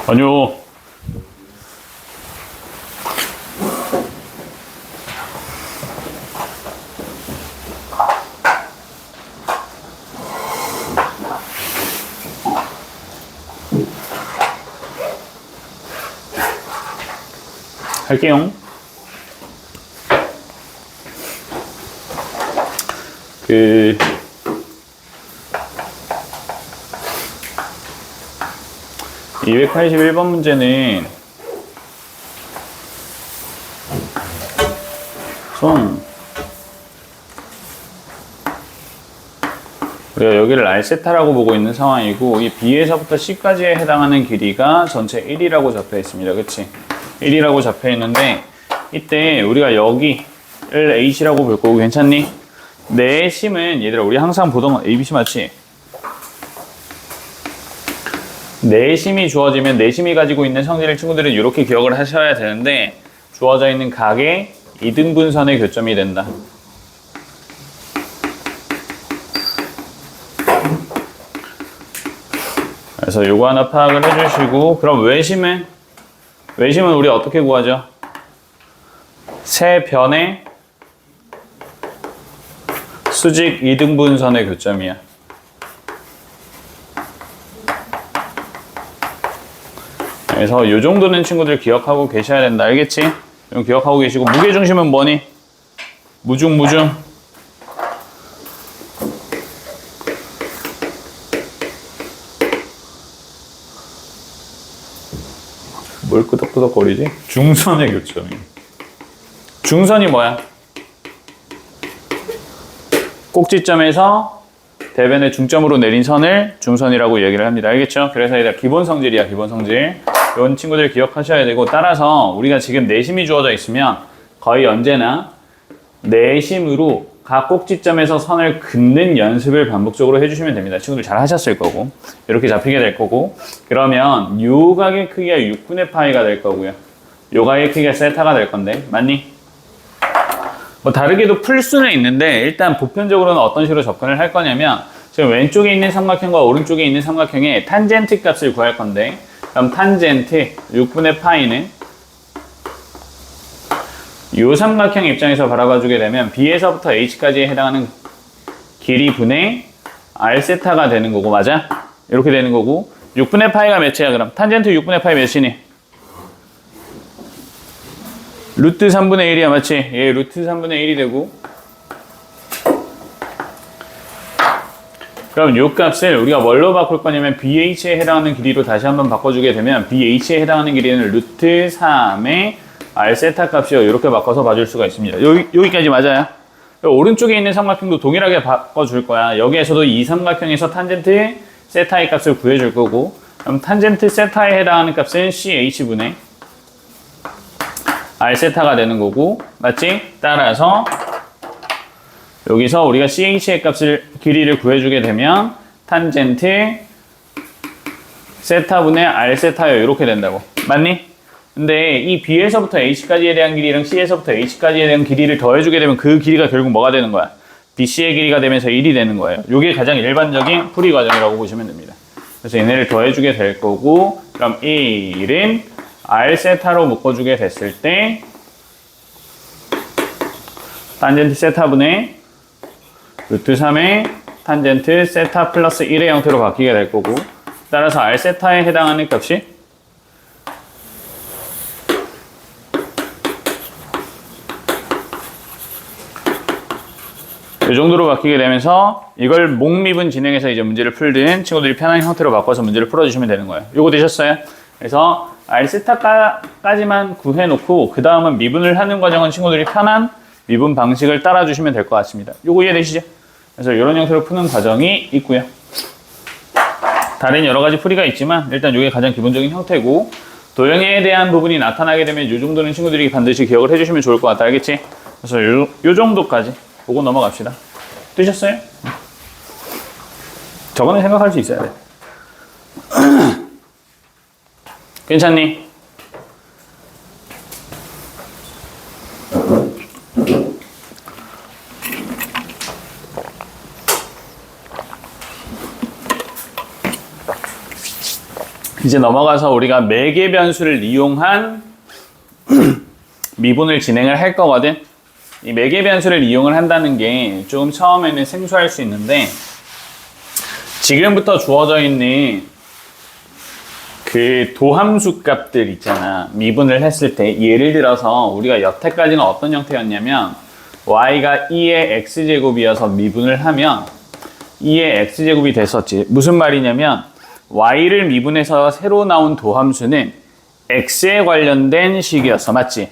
아니요. 할게요. 281번 문제는 우리가 여기를 R세타라고 보고 있는 상황이고 이 B에서부터 C까지에 해당하는 길이가 전체 1이라고 잡혀 있습니다. 그치? 1이라고 잡혀 있는데 이때 우리가 여기를 H라고 볼 거고 괜찮니? 내심은 얘들아 우리 항상 보던 건 ABC 맞지? 내심이 주어지면 내심이 가지고 있는 성질을 친구들은 이렇게 기억을 하셔야 되는데 주어져 있는 각의 이등분선의 교점이 된다. 그래서 요거 하나 파악을 해주시고 그럼 외심은 우리 어떻게 구하죠? 세 변의 수직 이등분선의 교점이야. 그래서 요 정도는 친구들 기억하고 계셔야 된다. 알겠지? 좀 기억하고 계시고 무게중심은 뭐니? 무중 뭘 끄덕끄덕거리지? 중선의 교점이. 중선이 뭐야? 꼭지점에서 대변의 중점으로 내린 선을 중선이라고 얘기를 합니다. 알겠죠? 그래서 얘들 기본 성질이야, 기본 성질. 이런 친구들 기억하셔야 되고 따라서 우리가 지금 내심이 주어져 있으면 거의 언제나 내심으로 각 꼭지점에서 선을 긋는 연습을 반복적으로 해주시면 됩니다. 친구들 잘 하셨을 거고 이렇게 잡히게 될 거고 그러면 요 각의 크기가 6분의 파이가 될 거고요. 요 각의 크기가 세타가 될 건데 맞니? 뭐 다르게도 풀 수는 있는데 일단 보편적으로는 어떤 식으로 접근을 할 거냐면 지금 왼쪽에 있는 삼각형과 오른쪽에 있는 삼각형의 탄젠트 값을 구할 건데 그럼 탄젠트 6분의 파이는 이 삼각형 입장에서 바라봐주게 되면 B에서부터 H까지에 해당하는 길이 분의 R세타가 되는 거고 맞아? 이렇게 되는 거고 6분의 파이가 몇이야 그럼? 탄젠트 6분의 파이 몇이니? 루트 3분의 1이야 맞지? 예, 루트 3분의 1이 되고 그럼 이 값을 우리가 뭘로 바꿀 거냐면 BH에 해당하는 길이로 다시 한번 바꿔주게 되면 BH에 해당하는 길이는 루트 3의 R세타 값이요. 이렇게 바꿔서 봐줄 수가 있습니다. 여기까지 맞아요? 오른쪽에 있는 삼각형도 동일하게 바꿔줄 거야. 여기에서도 이 삼각형에서 탄젠트 세타의 값을 구해줄 거고 그럼 탄젠트 세타에 해당하는 값은 CH분의 R세타가 되는 거고 맞지? 따라서 여기서 우리가 CH의 값을 길이를 구해주게 되면 탄젠트 세타분의 R세타요. 이렇게 된다고. 맞니? 근데 이 B에서부터 H까지에 대한 길이랑 C에서부터 H까지에 대한 길이를 더해주게 되면 그 길이가 결국 뭐가 되는 거야? BC의 길이가 되면서 1이 되는 거예요. 이게 가장 일반적인 풀이 과정이라고 보시면 됩니다. 그래서 얘네를 더해주게 될 거고 그럼 1은 R세타로 묶어주게 됐을 때 탄젠트 세타분의 루트 3의 탄젠트 세타 플러스 1의 형태로 바뀌게 될 거고 따라서 R세타에 해당하는 값이 이 정도로 바뀌게 되면서 이걸 목미분 진행해서 이제 문제를 풀든 친구들이 편한 형태로 바꿔서 문제를 풀어주시면 되는 거예요. 요거 되셨어요? 그래서 R세타까지만 구해놓고 그 다음은 미분을 하는 과정은 친구들이 편한 미분 방식을 따라주시면 될 것 같습니다. 요거 이해되시죠? 그래서 이런 형태로 푸는 과정이 있고요. 다른 여러 가지 풀이가 있지만 일단 이게 가장 기본적인 형태고 도형에 대한 부분이 나타나게 되면 이 정도는 친구들이 반드시 기억을 해주시면 좋을 것 같다. 알겠지? 그래서 요 정도까지 보고 넘어갑시다. 뜨셨어요? 저거는 생각할 수 있어야 돼. 괜찮니? 이제 넘어가서 우리가 매개 변수를 이용한 미분을 진행을 할 거거든. 이 매개 변수를 이용을 한다는 게 조금 처음에는 생소할 수 있는데 지금부터 주어져 있는 그 도함수 값들 있잖아. 미분을 했을 때 예를 들어서 우리가 여태까지는 어떤 형태였냐면 y가 2의 x제곱이어서 미분을 하면 2의 x제곱이 됐었지. 무슨 말이냐면 y를 미분해서 새로 나온 도함수는 x에 관련된 식이었어. 맞지?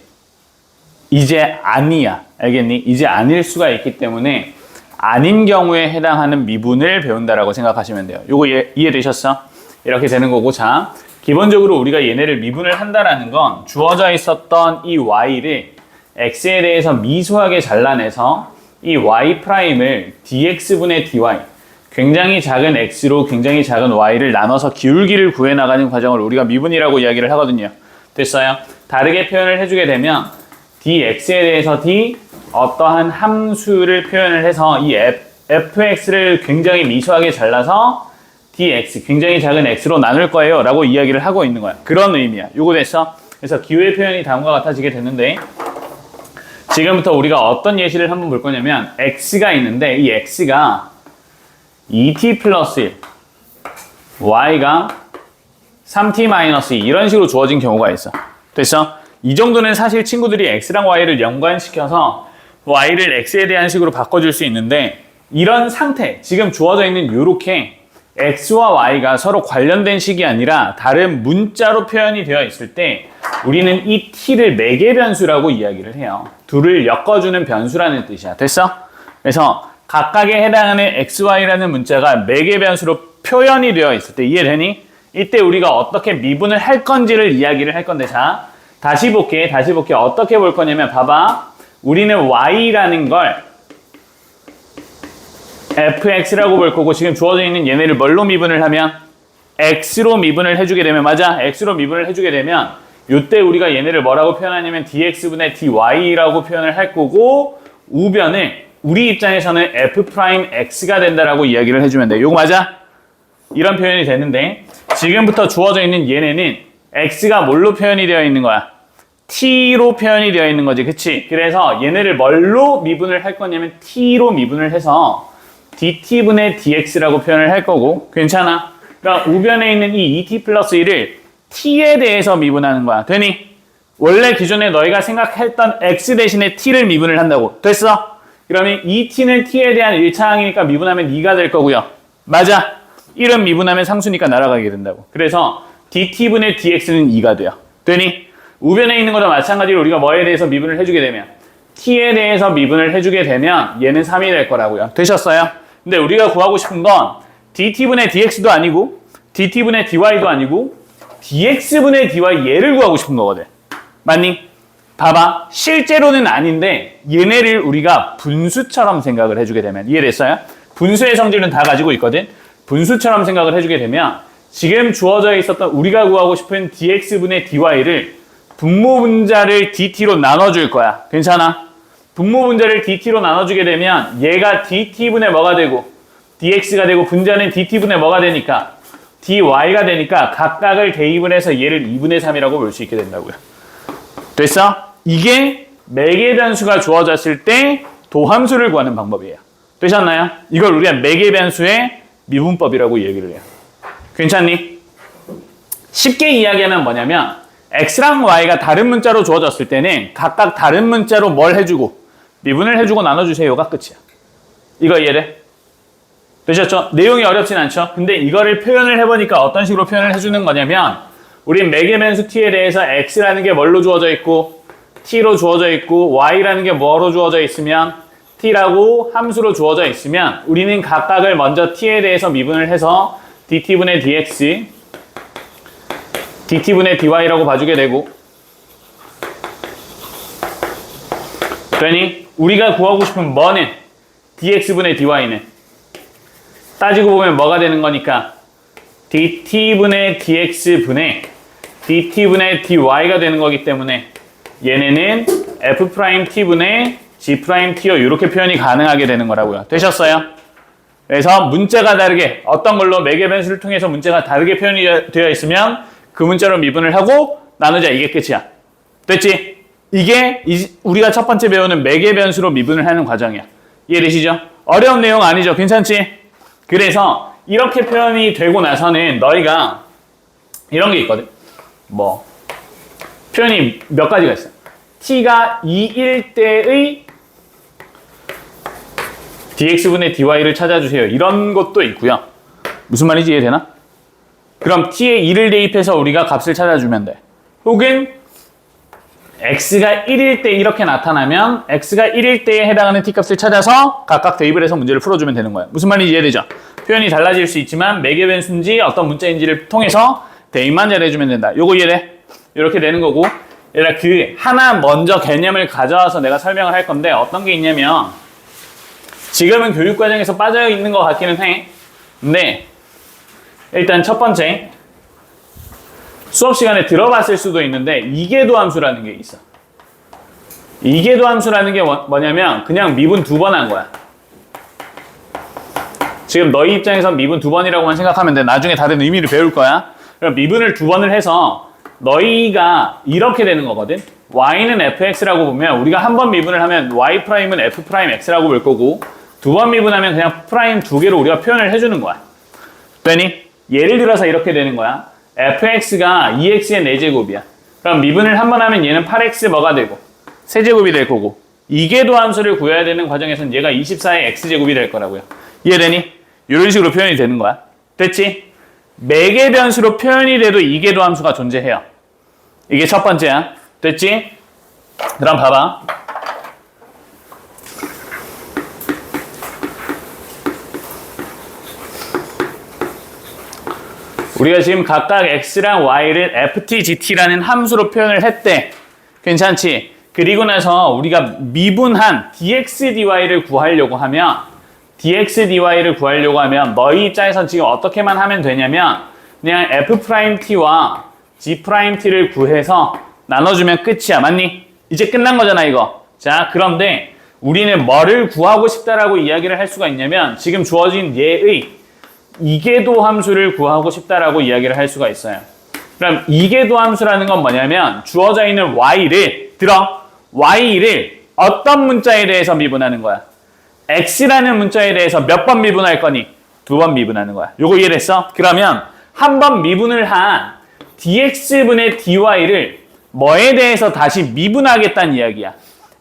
이제 아니야. 알겠니? 이제 아닐 수가 있기 때문에 아닌 경우에 해당하는 미분을 배운다라고 생각하시면 돼요. 요거 이해되셨어? 이렇게 되는 거고, 자, 기본적으로 우리가 얘네를 미분을 한다라는 건 주어져 있었던 이 y를 x에 대해서 미소하게 잘라내서 이 y'을 dx분의 dy, 굉장히 작은 x로 굉장히 작은 y를 나눠서 기울기를 구해나가는 과정을 우리가 미분이라고 이야기를 하거든요. 됐어요? 다르게 표현을 해주게 되면 dx에 대해서 d 어떠한 함수를 표현을 해서 이 fx를 굉장히 미소하게 잘라서 dx, 굉장히 작은 x로 나눌 거예요 라고 이야기를 하고 있는 거야. 그런 의미야. 요거 됐어? 그래서 기호의 표현이 다음과 같아지게 됐는데 지금부터 우리가 어떤 예시를 한번 볼 거냐면 x가 있는데 이 x가 2t 플러스 1, y가 3t-2 이런 식으로 주어진 경우가 있어. 됐어? 이 정도는 사실 친구들이 x랑 y를 연관시켜서 y를 x에 대한 식으로 바꿔줄 수 있는데 이런 상태, 지금 주어져 있는 요렇게 x와 y가 서로 관련된 식이 아니라 다른 문자로 표현이 되어 있을 때 우리는 이 t를 매개 변수라고 이야기를 해요. 둘을 엮어주는 변수라는 뜻이야. 됐어? 그래서 각각에 해당하는 xy라는 문자가 매개 변수로 표현이 되어 있을 때 이해되니? 이때 우리가 어떻게 미분을 할 건지를 이야기를 할 건데, 자, 다시 볼게. 어떻게 볼 거냐면 봐봐. 우리는 y라는 걸 fx라고 볼 거고 지금 주어져 있는 얘네를 뭘로 미분을 하면 x로 미분을 해주게 되면, 맞아? x로 미분을 해주게 되면 이때 우리가 얘네를 뭐라고 표현하냐면 dx분의 dy라고 표현을 할 거고 우변을 우리 입장에서는 f'x가 된다라고 이야기를 해주면 돼. 이거 맞아? 이런 표현이 되는데 지금부터 주어져 있는 얘네는 x가 뭘로 표현이 되어 있는 거야? t로 표현이 되어 있는 거지. 그치? 그래서 얘네를 뭘로 미분을 할 거냐면 t로 미분을 해서 dt분의 dx라고 표현을 할 거고, 괜찮아? 그러니까 우변에 있는 이 2t 플러스 1을 t에 대해서 미분하는 거야. 되니? 원래 기존에 너희가 생각했던 x 대신에 t를 미분을 한다고. 됐어? 그러면 이 t는 t에 대한 1차항이니까 미분하면 2가 될 거고요. 맞아? 1은 미분하면 상수니까 날아가게 된다고. 그래서 dt분의 dx는 2가 돼요. 되니? 우변에 있는 거랑 마찬가지로 우리가 뭐에 대해서 미분을 해주게 되면 t에 대해서 미분을 해주게 되면 얘는 3이 될 거라고요. 되셨어요? 근데 우리가 구하고 싶은 건 dt분의 dx도 아니고 dt분의 dy도 아니고 dx분의 dy 얘를 구하고 싶은 거거든. 맞니? 봐봐. 실제로는 아닌데 얘네를 우리가 분수처럼 생각을 해주게 되면, 이해됐어요? 분수의 성질은 다 가지고 있거든. 분수처럼 생각을 해주게 되면 지금 주어져 있었던 우리가 구하고 싶은 dx분의 dy를 분모분자를 dt로 나눠줄 거야. 괜찮아? 분모분자를 dt로 나눠주게 되면 얘가 dt분의 뭐가 되고 dx가 되고 분자는 dt분의 뭐가 되니까 dy가 되니까 각각을 대입을 해서 얘를 2분의 3이라고 볼 수 있게 된다고요. 됐어? 이게 매개 변수가 주어졌을 때 도함수를 구하는 방법이에요. 되셨나요? 이걸 우리가 매개 변수의 미분법이라고 얘기를 해요. 괜찮니? 쉽게 이야기하면 뭐냐면 x랑 y가 다른 문자로 주어졌을 때는 각각 다른 문자로 뭘 해주고 미분을 해주고 나눠주세요가 끝이야. 이거 이해돼? 되셨죠? 내용이 어렵진 않죠? 근데 이거를 표현을 해보니까 어떤 식으로 표현을 해주는 거냐면 우린 매개 변수 t에 대해서 x라는 게 뭘로 주어져 있고 t로 주어져 있고 y라는 게 뭐로 주어져 있으면 t라고 함수로 주어져 있으면 우리는 각각을 먼저 t에 대해서 미분을 해서 dt분의 dx, dt분의 dy라고 봐주게 되고, 되니? 우리가 구하고 싶은 뭐는 dx분의 dy는 따지고 보면 뭐가 되는 거니까 dt분의 dx분의 dt분의 dy가 되는 거기 때문에 얘네는 f't분의 g't요 이렇게 표현이 가능하게 되는 거라고요. 되셨어요? 그래서 문자가 다르게 어떤 걸로 매개 변수를 통해서 문자가 다르게 표현이 되어 있으면 그 문자로 미분을 하고 나누자. 이게 끝이야. 됐지? 이게 우리가 첫 번째 배우는 매개 변수로 미분을 하는 과정이야. 이해되시죠? 어려운 내용 아니죠? 괜찮지? 그래서 이렇게 표현이 되고 나서는 너희가 이런 게 있거든. 뭐 표현이 몇 가지가 있어. t가 2일 때의 dx분의 dy를 찾아주세요. 이런 것도 있고요. 무슨 말인지 이해되나? 그럼 t에 2를 대입해서 우리가 값을 찾아주면 돼. 혹은 x가 1일 때 이렇게 나타나면 x가 1일 때에 해당하는 t값을 찾아서 각각 대입을 해서 문제를 풀어주면 되는 거야. 무슨 말인지 이해되죠? 표현이 달라질 수 있지만 매개 변수인지 어떤 문자인지를 통해서 대입만 잘해주면 된다. 요거 이해돼? 이렇게 되는 거고, 얘들아 그 하나 먼저 개념을 가져와서 내가 설명을 할 건데 어떤 게 있냐면 지금은 교육과정에서 빠져 있는 것 같기는 해. 근데 일단 첫 번째 수업 시간에 들어봤을 수도 있는데 이계도 함수라는 게 있어. 이계도 함수라는 게 뭐냐면 그냥 미분 2번 한 거야. 지금 너희 입장에선 미분 2번이라고만 생각하면 돼. 나중에 다른 의미를 배울 거야. 그럼 미분을 2번을 해서 너희가 이렇게 되는 거거든. y는 fx라고 보면 우리가 한 번 미분을 하면 y'은 f'x라고 볼 거고 2번 미분하면 그냥 프라임 2개로 우리가 표현을 해주는 거야. 되니? 예를 들어서 이렇게 되는 거야. fx가 2x의 4제곱이야. 그럼 미분을 한 번 하면 얘는 8x 뭐가 되고 세제곱이 될 거고 이계도 함수를 구해야 되는 과정에서는 얘가 24의 x제곱이 될 거라고요. 이해되니? 이런 식으로 표현이 되는 거야. 됐지? 매개 변수로 표현이 돼도 이계도 함수가 존재해요. 이게 첫 번째야. 됐지? 그럼 봐봐. 우리가 지금 각각 x랑 y를 ftgt라는 함수로 표현을 했대. 괜찮지? 그리고 나서 우리가 미분한 dx dy를 구하려고 하면 너희 입장에선 지금 어떻게만 하면 되냐면 그냥 f't와 g't를 구해서 나눠주면 끝이야. 맞니? 이제 끝난 거잖아 이거. 자, 그런데 우리는 뭐를 구하고 싶다라고 이야기를 할 수가 있냐면 지금 주어진 얘의 이계도 함수를 구하고 싶다라고 이야기를 할 수가 있어요. 그럼 이계도 함수라는 건 뭐냐면 주어져 있는 y를 어떤 문자에 대해서 미분하는 거야? x라는 문자에 대해서 몇 번 미분할 거니? 2번 미분하는 거야. 요거 이해됐어? 그러면 한 번 미분을 한 dx분의 dy를 뭐에 대해서 다시 미분하겠다는 이야기야?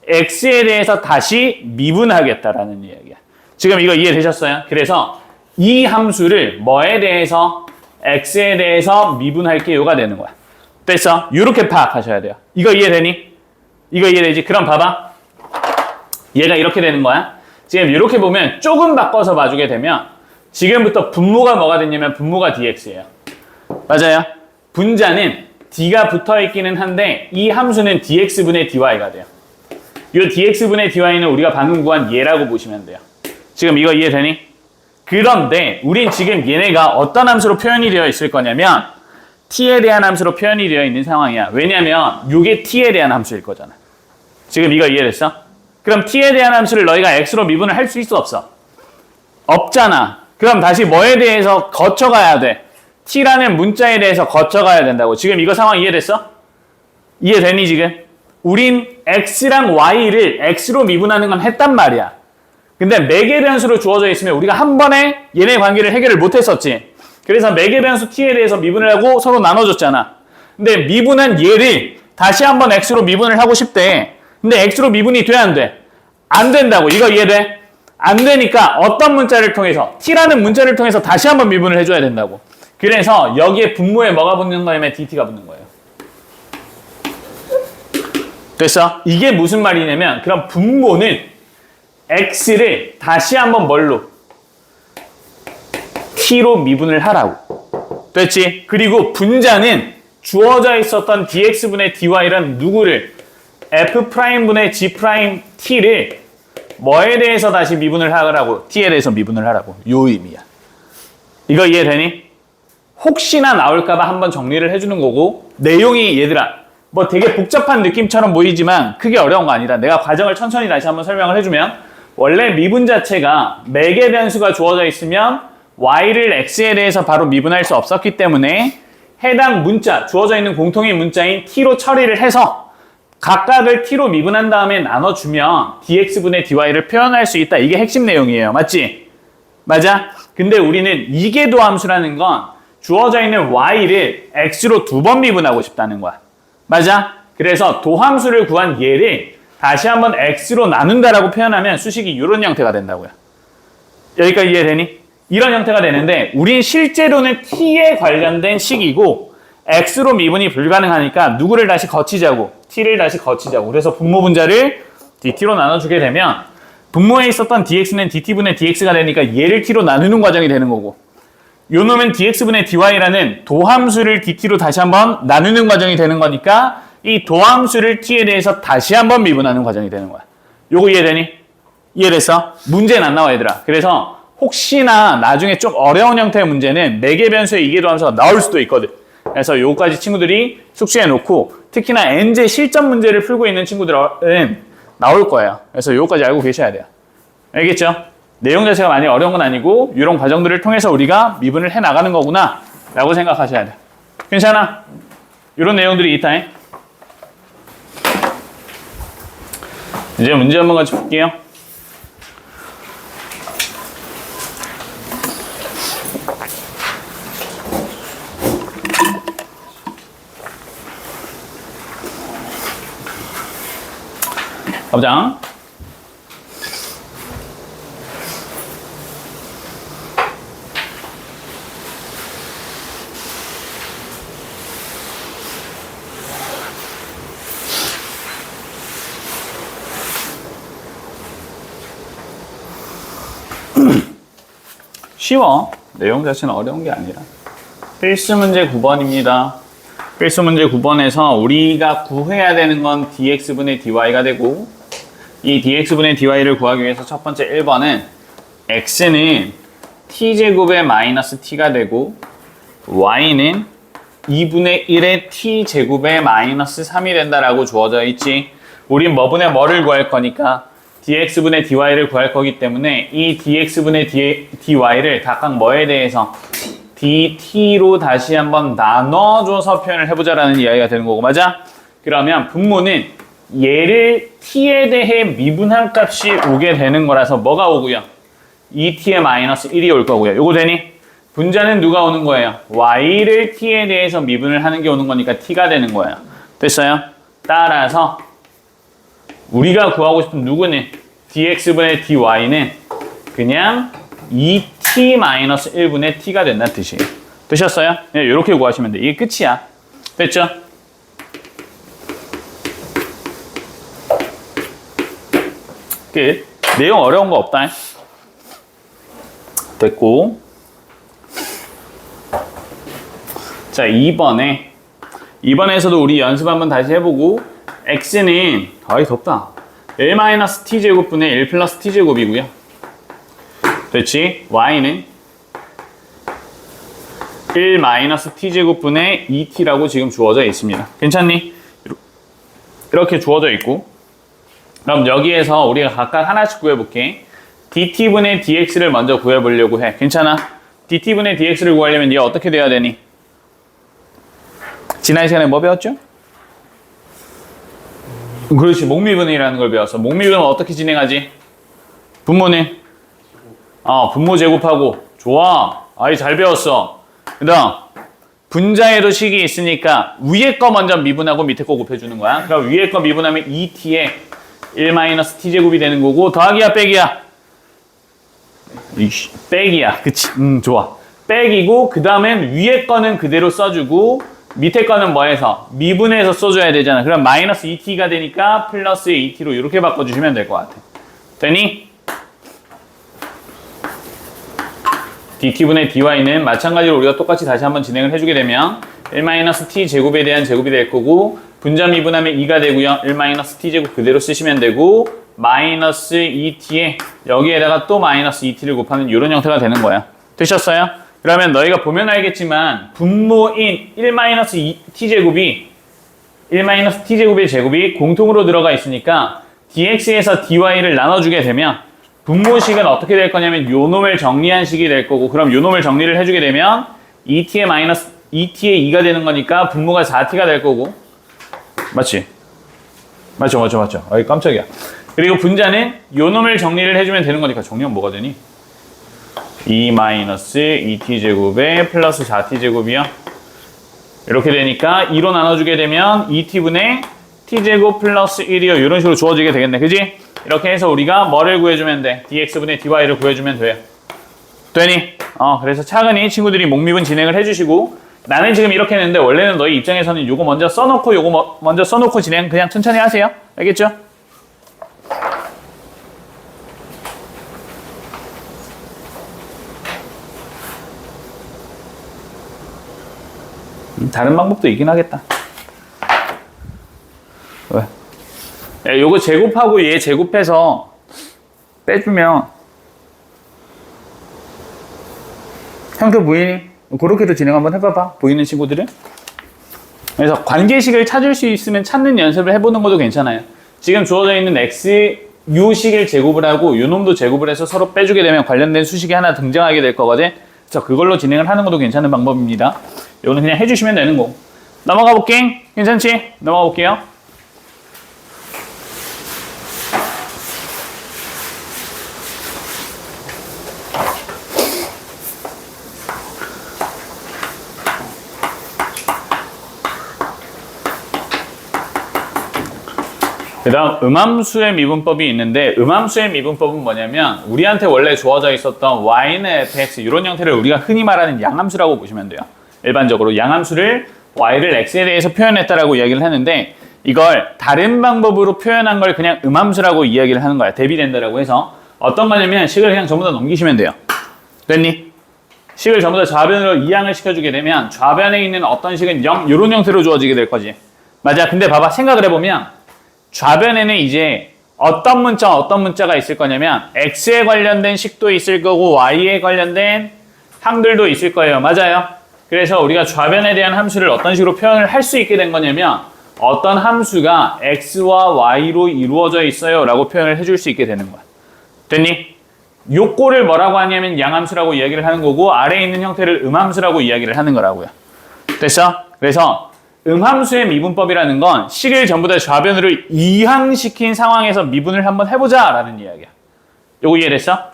x에 대해서 다시 미분하겠다라는 이야기야. 지금 이거 이해되셨어요? 그래서 이 함수를 뭐에 대해서 x에 대해서 미분할게 요가 되는 거야. 됐어? 이렇게 파악하셔야 돼요. 이거 이해되니? 이거 이해되지? 그럼 봐봐. 얘가 이렇게 되는 거야. 지금 이렇게 보면 조금 바꿔서 봐주게 되면 지금부터 분모가 뭐가 됐냐면 분모가 dx예요. 맞아요? 분자는 d가 붙어있기는 한데 이 함수는 dx분의 dy가 돼요. 이 dx분의 dy는 우리가 방금 구한 얘라고 보시면 돼요. 지금 이거 이해되니? 그런데 우린 지금 얘네가 어떤 함수로 표현이 되어 있을 거냐면 t에 대한 함수로 표현이 되어 있는 상황이야. 왜냐면 이게 t에 대한 함수일 거잖아. 지금 이거 이해됐어? 그럼 t에 대한 함수를 너희가 x로 미분을 할 수 있어 없어? 없잖아. 그럼 다시 뭐에 대해서 거쳐가야 돼? t라는 문자에 대해서 거쳐가야 된다고. 지금 이거 상황 이해됐어? 이해되니 지금? 우린 x랑 y를 x로 미분하는 건 했단 말이야. 근데 매개 변수로 주어져 있으면 우리가 한 번에 얘네 관계를 해결을 못했었지. 그래서 매개 변수 t에 대해서 미분을 하고 서로 나눠줬잖아. 근데 미분한 얘를 다시 한번 x로 미분을 하고 싶대. 근데 x로 미분이 돼 안 돼? 안 된다고. 이거 이해돼? 안 되니까 어떤 문자를 통해서 t라는 문자를 통해서 다시 한번 미분을 해줘야 된다고. 그래서 여기에 분모에 뭐가 붙는 거냐면 dt가 붙는 거예요. 됐어? 이게 무슨 말이냐면 그럼 분모는 x를 다시 한번 뭘로? t로 미분을 하라고. 됐지? 그리고 분자는 주어져 있었던 dx분의 dy란 누구를? f'분의 g't를 뭐에 대해서 다시 미분을 하라고? t에 대해서 미분을 하라고. 요 의미야. 이거 이해되니? 혹시나 나올까봐 한번 정리를 해주는 거고 내용이 얘들아 뭐 되게 복잡한 느낌처럼 보이지만 크게 어려운 거 아니다. 내가 과정을 천천히 다시 한번 설명을 해주면 원래 미분 자체가 매개 변수가 주어져 있으면 y를 x에 대해서 바로 미분할 수 없었기 때문에 해당 문자, 주어져 있는 공통인 문자인 t로 처리를 해서 각각을 t로 미분한 다음에 나눠주면 dx분의 dy를 표현할 수 있다. 이게 핵심 내용이에요. 맞지? 맞아? 근데 우리는 이계도함수라는 건 주어져 있는 y를 x로 2번 미분하고 싶다는 거야. 맞아? 그래서 도함수를 구한 얘를 다시 한번 x로 나눈다라고 표현하면 수식이 이런 형태가 된다고요. 여기까지 이해되니? 이런 형태가 되는데 우린 실제로는 t에 관련된 식이고 x로 미분이 불가능하니까 누구를 다시 거치자고? t를 다시 거치자고. 그래서 분모 분자를 dt로 나눠주게 되면 분모에 있었던 dx는 dt분의 dx가 되니까 얘를 t로 나누는 과정이 되는 거고 요 놈은 dx분의 dy라는 도함수를 dt로 다시 한번 나누는 과정이 되는 거니까 이 도함수를 t에 대해서 다시 한번 미분하는 과정이 되는 거야. 요거 이해되니? 이해됐어? 문제는 안 나와 얘들아. 그래서 혹시나 나중에 좀 어려운 형태의 문제는 매개 변수의 이계도함수가 나올 수도 있거든. 그래서 요거까지 친구들이 숙지해 놓고 특히나 n제 실전 문제를 풀고 있는 친구들은 나올 거예요. 그래서 요거까지 알고 계셔야 돼요. 알겠죠? 내용 자체가 많이 어려운 건 아니고 이런 과정들을 통해서 우리가 미분을 해 나가는 거구나 라고 생각하셔야 돼요. 괜찮아? 이런 내용들이 있다. 이제 문제 한번 같이 볼게요. 가보자. 쉬워. 내용 자체는 어려운 게 아니라. 필수 문제 9번입니다. 필수 문제 9번에서 우리가 구해야 되는 건 dx분의 dy가 되고 이 dx분의 dy를 구하기 위해서 첫 번째 1번은 x는 t제곱의 마이너스 t가 되고 y는 2분의 1의 t제곱의 마이너스 3이 된다라고 주어져 있지. 우린 뭐분의 뭐를 구할 거니까 dx분의 dy를 구할 거기 때문에 이 dx분의 dy를 각각 뭐에 대해서 dt로 다시 한번 나눠줘서 표현을 해보자라는 이야기가 되는 거고 맞아? 그러면 분모는 얘를 t에 대해 미분한 값이 오게 되는 거라서 뭐가 오고요? 2t의 마이너스 1이 올 거고요. 요거 되니? 분자는 누가 오는 거예요? y를 t에 대해서 미분을 하는 게 오는 거니까 t가 되는 거예요. 됐어요? 따라서 우리가 구하고 싶은 누구는 dx분의 dy는 그냥 2t-1분의 t가 된다는 뜻이에요. 되셨어요? 네, 이렇게 구하시면 돼. 이게 끝이야. 됐죠? 끝. 내용 어려운 거 없다. 됐고. 자, 2번에서도 우리 연습 한번 다시 해보고 x는 아이 덥다. 1-t제곱분의 1 플러스 t제곱이고요. 됐지? y는 1-t제곱분의 2t라고 지금 주어져 있습니다. 괜찮니? 이렇게 주어져 있고 그럼 여기에서 우리가 각각 하나씩 구해볼게. dt분의 dx를 먼저 구해보려고 해. 괜찮아? dt분의 dx를 구하려면 얘가 어떻게 돼야 되니? 지난 시간에 뭐 배웠죠? 그렇지. 목미분이라는 걸 배웠어. 목미분은 어떻게 진행하지? 분모는? 분모 제곱하고. 좋아. 아이 잘 배웠어. 그 다음 분자에도 식이 있으니까 위에 거 먼저 미분하고 밑에 거 곱해주는 거야. 그럼 위에 거 미분하면 2t에 1-t제곱이 되는 거고 더하기야 빼기야? 빼기야. 그치? 좋아. 빼기고 그 다음엔 위에 거는 그대로 써주고 밑에 거는 뭐해서? 미분해서 써줘야 되잖아. 그럼 마이너스 2t가 되니까 플러스 2t로 이렇게 바꿔주시면 될 것 같아. 되니? dt분의 dy는 마찬가지로 우리가 똑같이 다시 한번 진행을 해주게 되면 1-t제곱에 대한 제곱이 될 거고 분자 미분하면 2가 되고요. 1-t제곱 그대로 쓰시면 되고 마이너스 2t에 여기에다가 또 마이너스 2t를 곱하는 이런 형태가 되는 거야. 되셨어요? 그러면 너희가 보면 알겠지만 분모인 1-t제곱이 1-t제곱의 제곱이 공통으로 들어가 있으니까 dx에서 dy를 나눠주게 되면 분모식은 어떻게 될 거냐면 요 놈을 정리한 식이 될 거고, 그럼 요 놈을 정리를 해주게 되면 2t의 마이너스 2t의 2가 되는 거니까 분모가 4t가 될 거고, 맞지? 맞죠. 아이 깜짝이야. 그리고 분자는 요 놈을 정리를 해주면 되는 거니까 정리하면 뭐가 되니? 2 마이너스 2t 제곱에 플러스 4t 제곱이야. 이렇게 되니까 2로 나눠주게 되면 2t분의 t제곱 플러스 1이요. 이런 식으로 주어지게 되겠네. 그지? 이렇게 해서 우리가 뭐를 구해주면 돼? dx분의 dy를 구해주면 돼. 되니? 그래서 차근히 친구들이 목미분 진행을 해주시고, 나는 지금 이렇게 했는데 원래는 너희 입장에서는 요거 먼저 써놓고 요거 먼저 써놓고 진행 그냥 천천히 하세요. 알겠죠? 다른 방법도 있긴 하겠다. 왜? 야, 요거 제곱하고 얘 제곱해서 빼주면 형태 보이니? 그렇게도 진행 한번 해봐봐. 보이는 친구들은? 그래서 관계식을 찾을 수 있으면 찾는 연습을 해보는 것도 괜찮아요. 지금 주어져 있는 x, u식을 제곱을 하고 요놈도 제곱을 해서 서로 빼주게 되면 관련된 수식이 하나 등장하게 될 거거든. 그래서 그걸로 진행을 하는 것도 괜찮은 방법입니다. 요거는 그냥 해주시면 되는 거고. 넘어가 볼게. 괜찮지? 넘어가 볼게요. 그 다음 음함수의 미분법이 있는데, 음함수의 미분법은 뭐냐면 우리한테 원래 주어져 있었던 y는 fx 이런 형태를 우리가 흔히 말하는 양함수라고 보시면 돼요. 일반적으로 양함수를 y를 x에 대해서 표현했다라고 이야기를 하는데, 이걸 다른 방법으로 표현한 걸 그냥 음함수라고 이야기를 하는 거야. 대비된다라고 해서 어떤 거냐면 식을 그냥 전부 다 넘기시면 돼요. 됐니? 식을 전부 다 좌변으로 이항을 시켜주게 되면 좌변에 있는 어떤 식은 0 이런 형태로 주어지게 될 거지. 맞아. 근데 봐봐, 생각을 해보면 좌변에는 이제 어떤 문자가 있을 거냐면 x에 관련된 식도 있을 거고 y에 관련된 항들도 있을 거예요. 맞아요. 그래서 우리가 좌변에 대한 함수를 어떤 식으로 표현을 할 수 있게 된 거냐면 어떤 함수가 x와 y로 이루어져 있어요 라고 표현을 해줄 수 있게 되는 거야. 됐니? 요 꼴을 뭐라고 하냐면 양함수라고 이야기를 하는 거고, 아래에 있는 형태를 음함수라고 이야기를 하는 거라고요. 됐어? 그래서 음함수의 미분법이라는 건 식을 전부 다 좌변으로 이항시킨 상황에서 미분을 한번 해보자 라는 이야기야. 요거 이해됐어?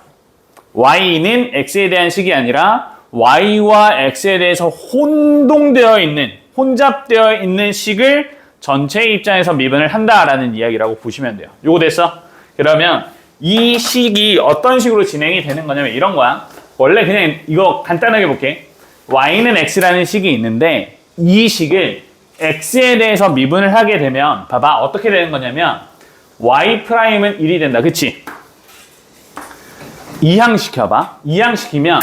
y는 x에 대한 식이 아니라 y와 x에 대해서 혼잡되어 있는 식을 전체 입장에서 미분을 한다라는 이야기라고 보시면 돼요. 요거 됐어? 그러면 이 식이 어떤 식으로 진행이 되는 거냐면 이런 거야. 원래 그냥 이거 간단하게 볼게. y는 x라는 식이 있는데 이 식을 x에 대해서 미분을 하게 되면 봐봐 어떻게 되는 거냐면 y''은 1이 된다. 그치? 이항시켜봐. 이항시키면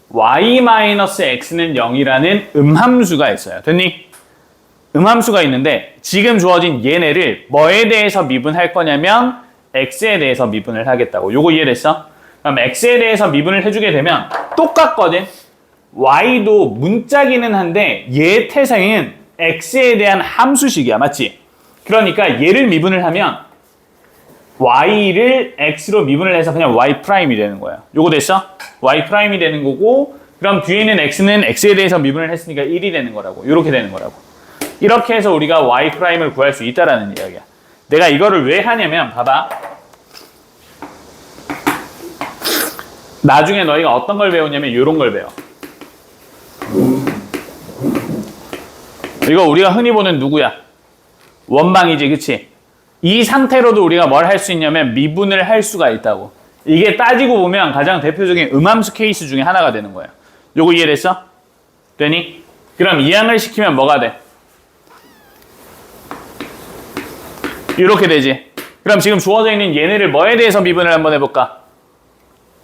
y-x는 0이라는 음함수가 있어요. 됐니? 음함수가 있는데 지금 주어진 얘네를 뭐에 대해서 미분할 거냐면 x에 대해서 미분을 하겠다고. 요거 이해됐어? 그럼 x에 대해서 미분을 해주게 되면 똑같거든. y도 문자기는 한데 얘 태생은 x에 대한 함수식이야. 맞지? 그러니까 얘를 미분을 하면 y를 x로 미분을 해서 그냥 y''이 되는 거야. 요거 됐어? y''이 되는 거고, 그럼 뒤에 있는 x는 x에 대해서 미분을 했으니까 1이 되는 거라고. 이렇게 되는 거라고. 이렇게 해서 우리가 y''을 구할 수 있다라는 이야기야. 내가 이거를 왜 하냐면 봐봐. 나중에 너희가 어떤 걸 배우냐면 이런 걸 배워. 이거 우리가 흔히 보는 누구야? 원방이지, 그치? 이 상태로도 우리가 뭘 할 수 있냐면 미분을 할 수가 있다고. 이게 따지고 보면 가장 대표적인 음함수 케이스 중에 하나가 되는 거야. 요거 이해됐어? 되니? 그럼 이항을 시키면 뭐가 돼? 이렇게 되지. 그럼 지금 주어져 있는 얘네를 뭐에 대해서 미분을 한번 해볼까?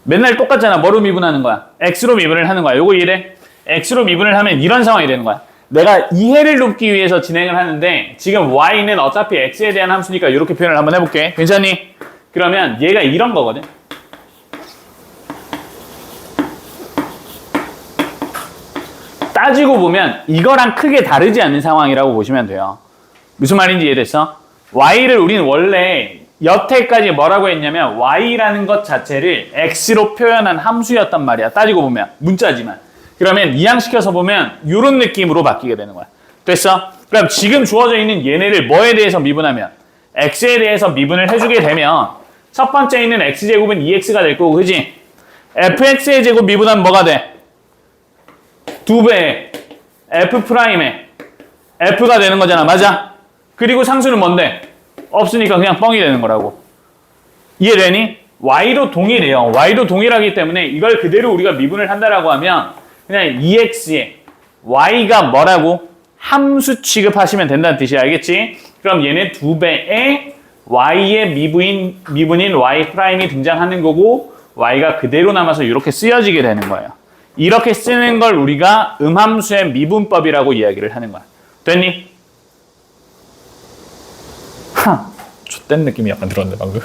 맨날 똑같잖아. 뭐로 미분하는 거야? x로 미분을 하는 거야. 요거 이해돼? x로 미분을 하면 이런 상황이 되는 거야. 내가 이해를 돕기 위해서 진행을 하는데 지금 y는 어차피 x에 대한 함수니까 이렇게 표현을 한번 해볼게. 괜찮니? 그러면 얘가 이런 거거든. 따지고 보면 이거랑 크게 다르지 않는 상황이라고 보시면 돼요. 무슨 말인지 이해됐어? y를 우리는 원래 여태까지 뭐라고 했냐면 y라는 것 자체를 x로 표현한 함수였단 말이야. 따지고 보면 문자지만. 그러면 이항시켜서 보면 이런 느낌으로 바뀌게 되는 거야. 됐어? 그럼 지금 주어져 있는 얘네를 뭐에 대해서 미분하면 x에 대해서 미분을 해주게 되면 첫 번째 있는 x제곱은 2x가 될 거고, 그지? fx의 제곱 미분하면 뭐가 돼? 2배의 f'에 f가 되는 거잖아. 맞아? 그리고 상수는 뭔데? 없으니까 그냥 뻥이 되는 거라고. 이해되니? y도 동일해요. y도 동일하기 때문에 이걸 그대로 우리가 미분을 한다라고 하면 그냥 2x에 y가 뭐라고? 함수 취급하시면 된다는 뜻이야. 알겠지? 그럼 얘는 2배의 y의 미분인 y' 등장하는 거고 y가 그대로 남아서 이렇게 쓰여지게 되는 거예요. 이렇게 쓰는 걸 우리가 음함수의 미분법이라고 이야기를 하는 거야. 됐니? 좆된 느낌이 약간 들었는데 방금.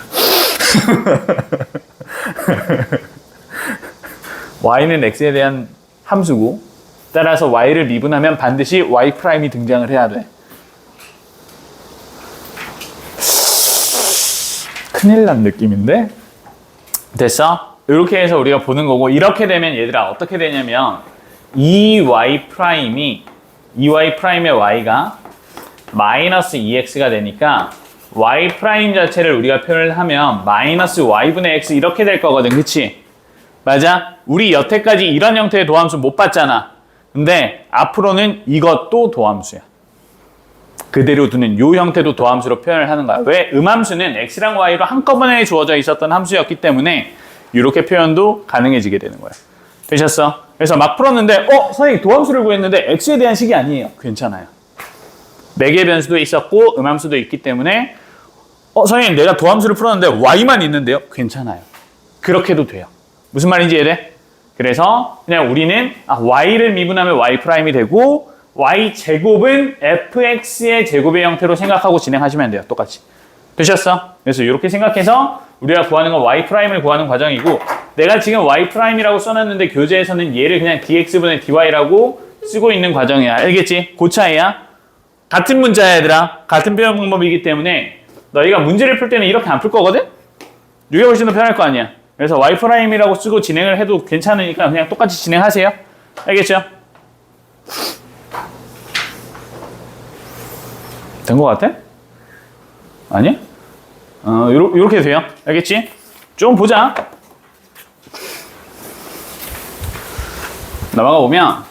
y는 x에 대한 함수고 따라서 y를 미분하면 반드시 y' 등장을 해야 돼. 큰일 난 느낌인데? 됐어? 이렇게 해서 우리가 보는 거고, 이렇게 되면 얘들아 어떻게 되냐면 이 y'의 y가 마이너스 2x가 되니까 y' 자체를 우리가 표현을 하면 마이너스 y분의 x 이렇게 될 거거든. 그치? 맞아? 우리 여태까지 이런 형태의 도함수 못 봤잖아. 근데 앞으로는 이것도 도함수야. 그대로 두는 요 형태도 도함수로 표현을 하는 거야. 왜? 음함수는 x랑 y로 한꺼번에 주어져 있었던 함수였기 때문에 이렇게 표현도 가능해지게 되는 거야. 되셨어? 그래서 막 풀었는데 선생님 도함수를 구했는데 x에 대한 식이 아니에요. 괜찮아요. 매개 변수도 있었고 음함수도 있기 때문에 선생님 내가 도함수를 풀었는데 y만 있는데요? 괜찮아요. 그렇게도 돼요. 무슨 말인지 이해돼? 그래서 그냥 우리는 y를 미분하면 y' 되고 y제곱은 fx의 제곱의 형태로 생각하고 진행하시면 돼요. 똑같이. 되셨어? 그래서 이렇게 생각해서 우리가 구하는 건 y'을 구하는 과정이고, 내가 지금 y'이라고 써놨는데 교재에서는 얘를 그냥 dx분의 dy라고 쓰고 있는 과정이야. 알겠지? 그 차이야. 같은 문자야 얘들아. 같은 표현 방법이기 때문에 너희가 문제를 풀 때는 이렇게 안 풀 거거든? 이게 훨씬 더 편할 거 아니야. 그래서 y'이라고 쓰고 진행을 해도 괜찮으니까 그냥 똑같이 진행하세요. 알겠죠? 된 거 같아? 아니야? 요렇게 돼요. 알겠지? 좀 보자. 나아가 보면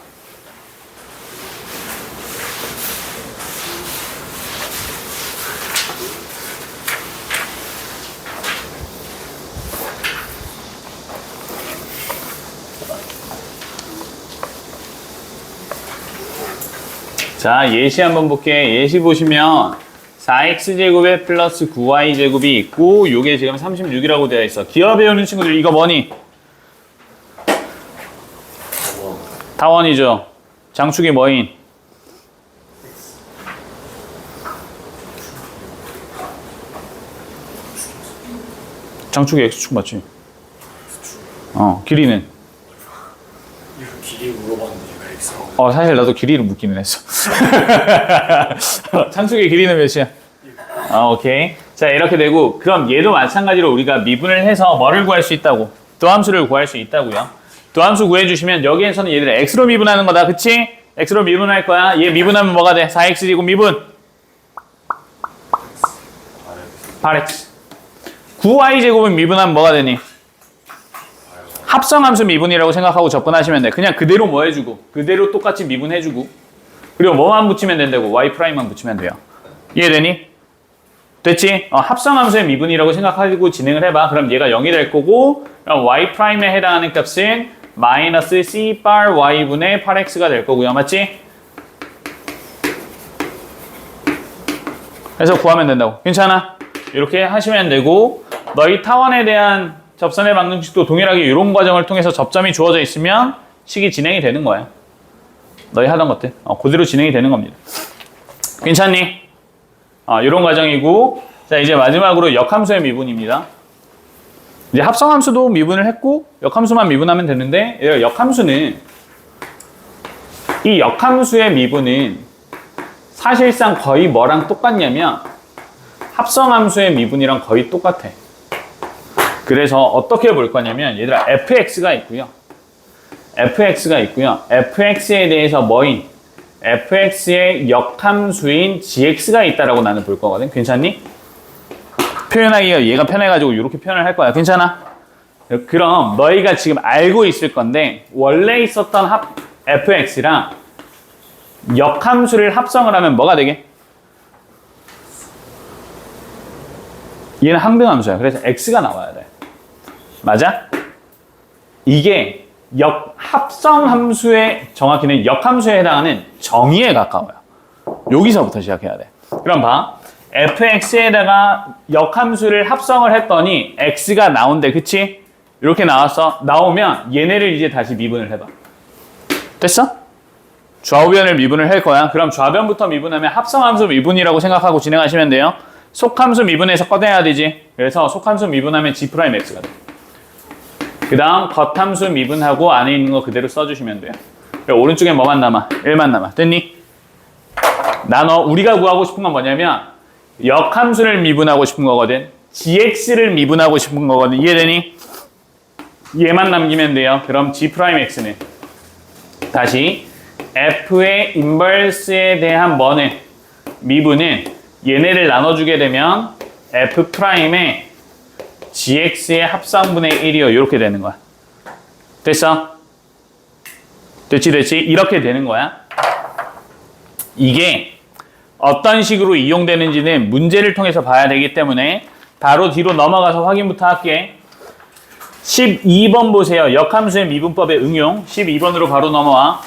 자, 예시 한번 볼게. 예시 보시면 4x제곱에 플러스 9y제곱이 있고 요게 지금 36이라고 되어 있어. 기어 배우는 친구들 이거 뭐니? 타원이죠. 장축이 뭐인? 장축이 x축 맞지? 길이는? 이거 길이 물어봤는데 제가 X라고. 사실 나도 길이를 묻기는 했어. 장축의 길이는 몇이야? 오케이. 자, 이렇게 되고, 그럼 얘도 마찬가지로 우리가 미분을 해서 뭐를 구할 수 있다고? 도함수를 구할 수 있다고요. 도함수 구해주시면 여기에서는 얘를 x로 미분하는 거다. 그치? x로 미분할 거야. 얘 미분하면 뭐가 돼? 4x제곱 미분. 8x. 9y제곱은 미분하면 뭐가 되니? 합성함수 미분이라고 생각하고 접근하시면 돼. 그냥 그대로 뭐 해주고, 그대로 똑같이 미분해주고, 그리고 뭐만 붙이면 된다고? y'만 붙이면 돼요. 이해되니? 됐지? 합성함수의 미분이라고 생각하고 진행을 해봐. 그럼 얘가 0이 될 거고, 그럼 y'에 해당하는 값은 마이너스 c bar y분의 8x가 될 거고요. 맞지? 그래서 구하면 된다고. 괜찮아? 이렇게 하시면 되고, 너희 타원에 대한 접선의 방정식도 동일하게 이런 과정을 통해서 접점이 주어져 있으면 식이 진행이 되는 거야. 너희 하던 것들. 그대로 진행이 되는 겁니다. 괜찮니? 이런 과정이고, 자, 이제 마지막으로 역함수의 미분입니다. 이제 합성함수도 미분을 했고, 역함수만 미분하면 되는데, 역함수는, 이 역함수의 미분은 사실상 거의 뭐랑 똑같냐면, 합성함수의 미분이랑 거의 똑같아. 그래서 어떻게 볼 거냐면 얘들아 fx가 있고요. fx에 대해서 뭐인? fx의 역함수인 gx가 있다라고 나는 볼 거거든. 괜찮니? 표현하기가 얘가 편해가지고 이렇게 표현을 할 거야. 괜찮아? 그럼 너희가 지금 알고 있을 건데 원래 있었던 fx랑 역함수를 합성을 하면 뭐가 되게? 얘는 항등함수야. 그래서 x가 나와야 돼. 맞아? 이게 합성함수의 정확히는 역함수에 해당하는 정의에 가까워요. 여기서부터 시작해야 돼. 그럼 봐. fx에다가 역함수를 합성을 했더니 x가 나온대. 그치? 이렇게 나왔어. 나오면 얘네를 이제 다시 미분을 해봐. 됐어? 좌우변을 미분을 할 거야. 그럼 좌변부터 미분하면 합성함수 미분이라고 생각하고 진행하시면 돼요. 속함수 미분해서 꺼내야 되지. 그래서 속함수 미분하면 g'x가 돼. 그 다음 겉함수 미분하고 안에 있는 거 그대로 써주시면 돼요. 오른쪽에 뭐만 남아? 1만 남아. 됐니? 우리가 구하고 싶은 건 뭐냐면 역함수를 미분하고 싶은 거거든. gx를 미분하고 싶은 거거든. 이해되니? 얘만 남기면 돼요. 그럼 g'x는 다시 f의 인버스에 대한 뭐는? 미분은 얘네를 나눠주게 되면 f'의 gx의 합성분의 1이요. 이렇게 되는 거야. 됐어? 됐지? 이렇게 되는 거야. 이게 어떤 식으로 이용되는지는 문제를 통해서 봐야 되기 때문에 바로 뒤로 넘어가서 확인부터 할게. 12번 보세요. 역함수의 미분법의 응용. 12번으로 바로 넘어와.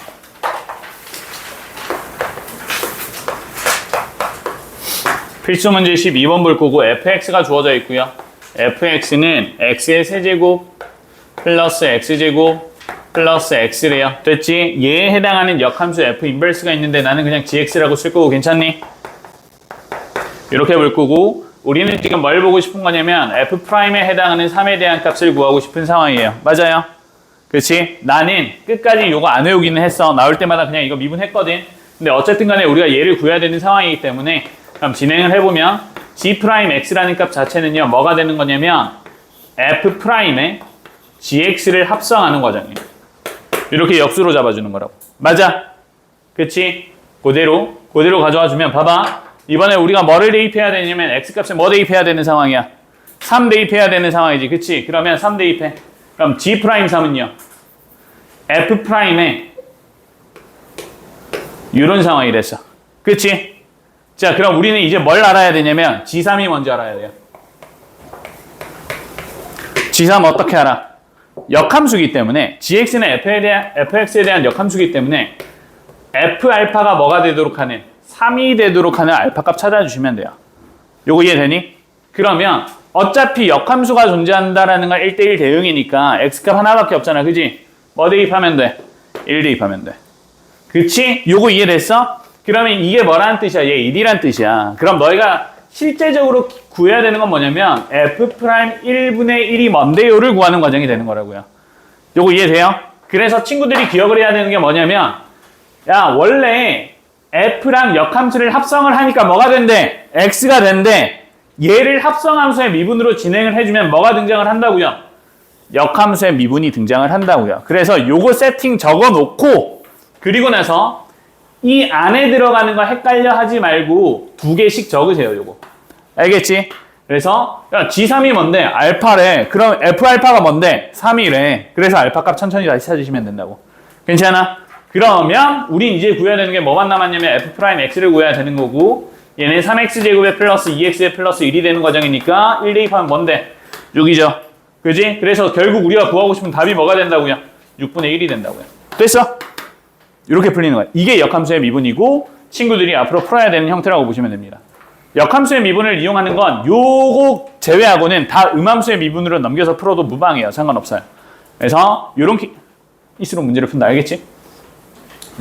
필수 문제 12번 볼 거고 fx가 주어져 있고요. fx는 x의 세제곱 플러스 x제곱 플러스 x래요. 됐지? 얘에 해당하는 역함수 f 인버스가 있는데 나는 그냥 gx라고 쓸 거고 괜찮니? 이렇게 볼 거고 우리는 지금 뭘 보고 싶은 거냐면 f'에 해당하는 3에 대한 값을 구하고 싶은 상황이에요. 맞아요? 그렇지? 나는 끝까지 이거 안 외우기는 했어. 나올 때마다 그냥 이거 미분했거든. 근데 어쨌든 간에 우리가 얘를 구해야 되는 상황이기 때문에 그럼 진행을 해보면 g'x라는 값 자체는요 뭐가 되는 거냐면 f'에 gx를 합성하는 과정이에요. 이렇게 역수로 잡아주는 거라고. 맞아? 그치? 그대로 가져와 주면 봐봐. 이번에 우리가 뭐를 대입해야 되냐면 x값에 뭐 대입해야 되는 상황이야? 3 대입해야 되는 상황이지. 그치? 그러면 3 대입해. 그럼 g'3은요 f'에 이런 상황이 됐어. 그치? 자, 그럼 우리는 이제 뭘 알아야 되냐면 g3이 먼저 알아야 돼요. g3 어떻게 알아? 역함수기 때문에 gx는 fx에 대한 역함수기 때문에 f알파가 뭐가 되도록 하는 3이 되도록 하는 알파값 찾아주시면 돼요. 요거 이해되니? 그러면 어차피 역함수가 존재한다라는 건 1대1 대응이니까 x값 하나밖에 없잖아. 그지? 뭐 대입하면 돼? 1 대입하면 돼. 그치? 요거 이해됐어? 그러면 이게 뭐라는 뜻이야? 얘 1이란 뜻이야. 그럼 너희가 실제적으로 구해야 되는 건 뭐냐면 f'1분의 1이 뭔데요를 구하는 과정이 되는 거라고요. 요거 이해돼요? 그래서 친구들이 기억을 해야 되는 게 뭐냐면 야 원래 f랑 역함수를 합성을 하니까 뭐가 된대? x가 된대. 얘를 합성함수의 미분으로 진행을 해주면 뭐가 등장을 한다고요? 역함수의 미분이 등장을 한다고요. 그래서 요거 세팅 적어놓고 그리고 나서 이 안에 들어가는 거 헷갈려 하지 말고 2개씩 적으세요. 요거. 알겠지? 그래서 G3이 뭔데? 알파래. 그럼 F알파가 뭔데? 3이래. 그래서 알파값 천천히 다시 찾으시면 된다고. 괜찮아? 그러면 우린 이제 구해야 되는 게 뭐만 남았냐면 F'X를 구해야 되는 거고 얘는 3X제곱에 플러스 2X에 플러스 1이 되는 과정이니까 1 대입하면 뭔데? 6이죠. 그지? 그래서 결국 우리가 구하고 싶은 답이 뭐가 된다고요? 6분의 1이 된다고요. 됐어? 이렇게 풀리는 거예요. 이게 역함수의 미분이고 친구들이 앞으로 풀어야 되는 형태라고 보시면 됩니다. 역함수의 미분을 이용하는 건 요거 제외하고는 다 음함수의 미분으로 넘겨서 풀어도 무방해요. 상관없어요. 그래서 요런 이수록 문제를 푼다. 알겠지?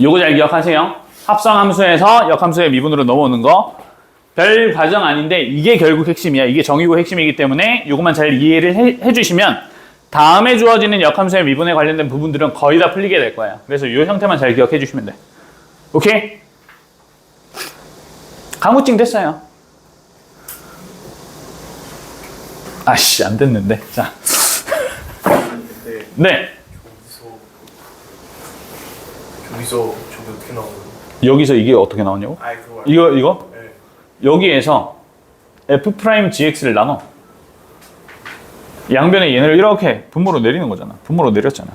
요거 잘 기억하세요. 합성함수에서 역함수의 미분으로 넘어오는 거 별 과정 아닌데 이게 결국 핵심이야. 이게 정의고 핵심이기 때문에 요것만 잘 이해를 해주시면 다음에 주어지는 역함수의 미분에 관련된 부분들은 거의 다 풀리게 될 거예요. 그래서 이 형태만 잘 기억해 주시면 돼. 오케이? 강우증 됐어요. 아씨 안 됐는데. 자. 근데 네. 여기서 저게 어떻게 나오는 거예요? 여기서 이게 어떻게 나오냐고? 아이 그거 이거? 네. 여기에서 F'GX를 나눠. 양변에 얘네를 이렇게 분모로 내리는 거잖아. 분모로 내렸잖아.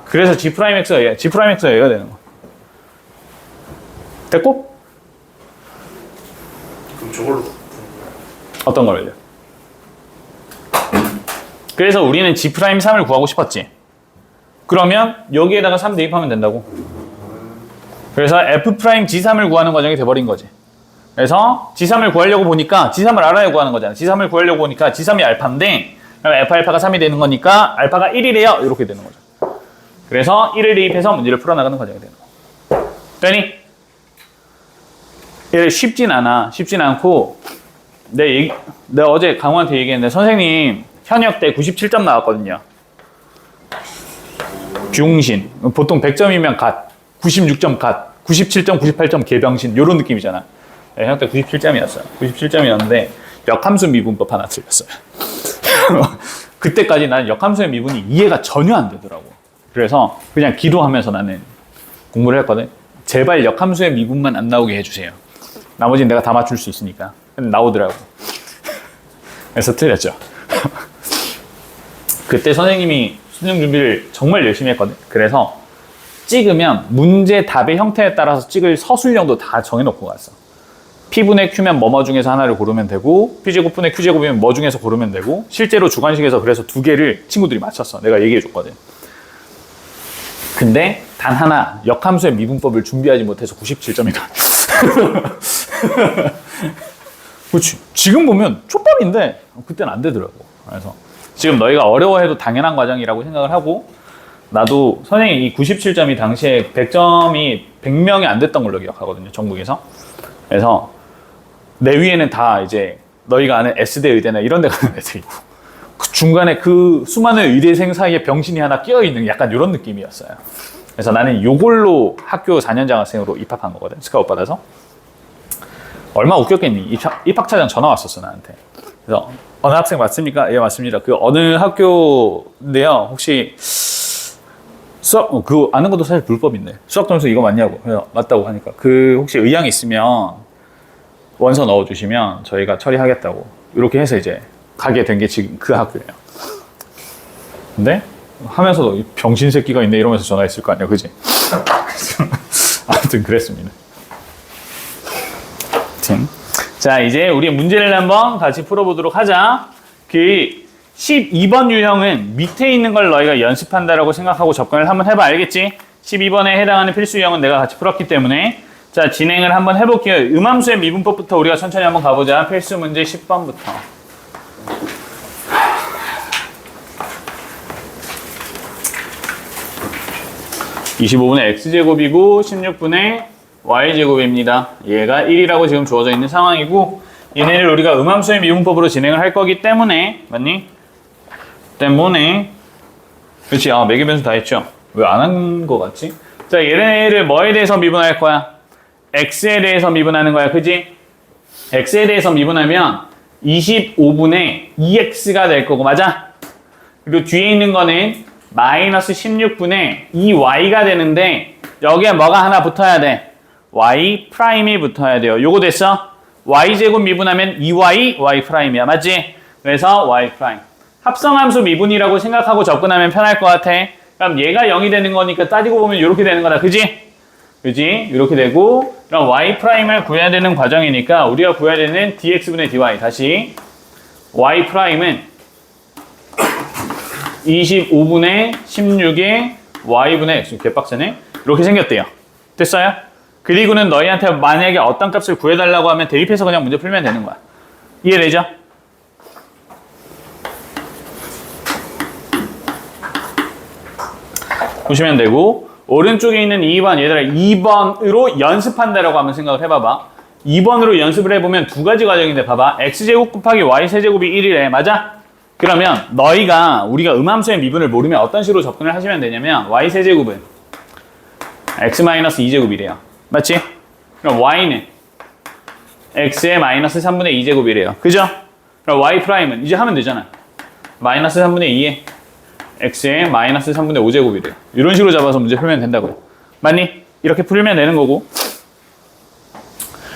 그래서 G'X가 얘가 되는 거야. 됐고? 그럼 저걸로 어떤 걸요? 그래서 우리는 G'3을 구하고 싶었지. 그러면 여기에다가 3 대입하면 된다고. 그래서 F'G3을 구하는 과정이 돼버린 거지. 그래서 G3을 구하려고 보니까 G3을 알아야 구하는 거잖아. G3을 구하려고 보니까 G3이 알파인데 그럼 F알파가 3이 되는 거니까 알파가 1이래요. 이렇게 되는 거죠. 그래서 1을 대입해서 문제를 풀어나가는 과정이 되는 거. 되니? 이게 쉽진 않아. 쉽진 않고 내가 어제 강호한테 얘기했는데 선생님 현역 때 97점 나왔거든요. 병신. 보통 100점이면 갓, 96점 갓, 97점, 98점 개병신 이런 느낌이잖아. 네, 현역 때 97점이었어요. 97점이었는데 역함수 미분법 하나 틀렸어요. 그때까지 나는 역함수의 미분이 이해가 전혀 안 되더라고. 그래서 그냥 기도하면서 나는 공부를 했거든. 제발 역함수의 미분만 안 나오게 해주세요. 나머지는 내가 다 맞출 수 있으니까. 근데 나오더라고. 그래서 틀렸죠. 그때 선생님이 수능 준비를 정말 열심히 했거든. 그래서 찍으면 문제 답의 형태에 따라서 찍을 서술형도 다 정해놓고 갔어. P분의 Q면 뭐뭐 중에서 하나를 고르면 되고 P제곱분의 Q제곱이면 뭐 중에서 고르면 되고 실제로 주관식에서 그래서 2개를 친구들이 맞췄어. 내가 얘기해줬거든. 근데 단 하나 역함수의 미분법을 준비하지 못해서 97점이 나왔어. 그렇지. 지금 보면 촉밥인데 그때는 안 되더라고. 그래서 지금 너희가 어려워해도 당연한 과정이라고 생각을 하고 나도 선생님 이 97점이 당시에 100점이 100명이 안 됐던 걸로 기억하거든요. 전국에서. 그래서 내 위에는 다 이제 너희가 아는 S대 의대나 이런 데 가는 애들이고 그 중간에 그 수많은 의대생 사이에 병신이 하나 끼어있는 약간 이런 느낌이었어요. 그래서 나는 요걸로 학교 4년 장학생으로 입학한 거거든. 스카웃 받아서. 얼마나 웃겼겠니? 입학차장 전화 왔었어 나한테. 그래서 어느 학생 맞습니까? 예 맞습니다. 그 어느 학교인데요. 혹시 수학 그 아는 것도 사실 불법인데 수학 점수 이거 맞냐고. 그래서 맞다고 하니까 그 혹시 의향 있으면 원서 넣어주시면 저희가 처리하겠다고 이렇게 해서 이제 가게 된 게 지금 그 학교예요. 근데 하면서도 병신 새끼가 있네 이러면서 전화했을 거 아니야, 그지? 아무튼 그랬습니다. 자, 이제 우리 문제를 한번 같이 풀어보도록 하자. 그 12번 유형은 밑에 있는 걸 너희가 연습한다라고 생각하고 접근을 한번 해봐. 알겠지? 12번에 해당하는 필수 유형은 내가 같이 풀었기 때문에 자, 진행을 한번 해볼게요. 음함수의 미분법부터 우리가 천천히 한번 가보자. 필수 문제 10번부터. 25분의 x제곱이고 16분의 y제곱입니다. 얘가 1이라고 지금 주어져 있는 상황이고 얘네를 우리가 음함수의 미분법으로 진행을 할 거기 때문에 맞니? 때문에 그렇지. 매개 변수 다 했죠? 왜 안 한 거 같지? 자, 얘네를 뭐에 대해서 미분할 거야? x에 대해서 미분하는 거야. 그지? x에 대해서 미분하면 25분의 2x가 될 거고 맞아? 그리고 뒤에 있는 거는 마이너스 16분의 2y가 되는데 여기에 뭐가 하나 붙어야 돼? y 프라임이 붙어야 돼요. 요거 됐어? y제곱 미분하면 2y, y 프라임이야. 맞지? 그래서 y 프라임. 합성함수 미분이라고 생각하고 접근하면 편할 것 같아. 그럼 얘가 0이 되는 거니까 따지고 보면 이렇게 되는 거다. 그지? 그지? 이렇게 되고 그럼 y 프라임을 구해야 되는 과정이니까 우리가 구해야 되는 dx분의 dy. 다시 y 프라임은 25분의 16의 y분의 x. 개빡세네. 이렇게 생겼대요. 됐어요? 그리고는 너희한테 만약에 어떤 값을 구해달라고 하면 대입해서 그냥 문제 풀면 되는 거야. 이해되죠? 보시면 되고 오른쪽에 있는 2번 얘들아 2번으로 연습한다라고 한번 생각을 해봐봐. 2번으로 연습을 해보면 두 가지 과정인데 봐봐. x제곱 곱하기 y세제곱이 1이래. 맞아? 그러면 너희가 우리가 음함수의 미분을 모르면 어떤 식으로 접근을 하시면 되냐면 y세제곱은 x-2제곱이래요. 맞지? 그럼 y는 x의 마이너스 3분의 2제곱이래요. 그죠? 그럼 y 프라임은 이제 하면 되잖아. 마이너스 3분의 2에 x에 마이너스 3분의 5제곱이 돼요. 이런 식으로 잡아서 문제 풀면 된다고요. 맞니? 이렇게 풀면 되는 거고.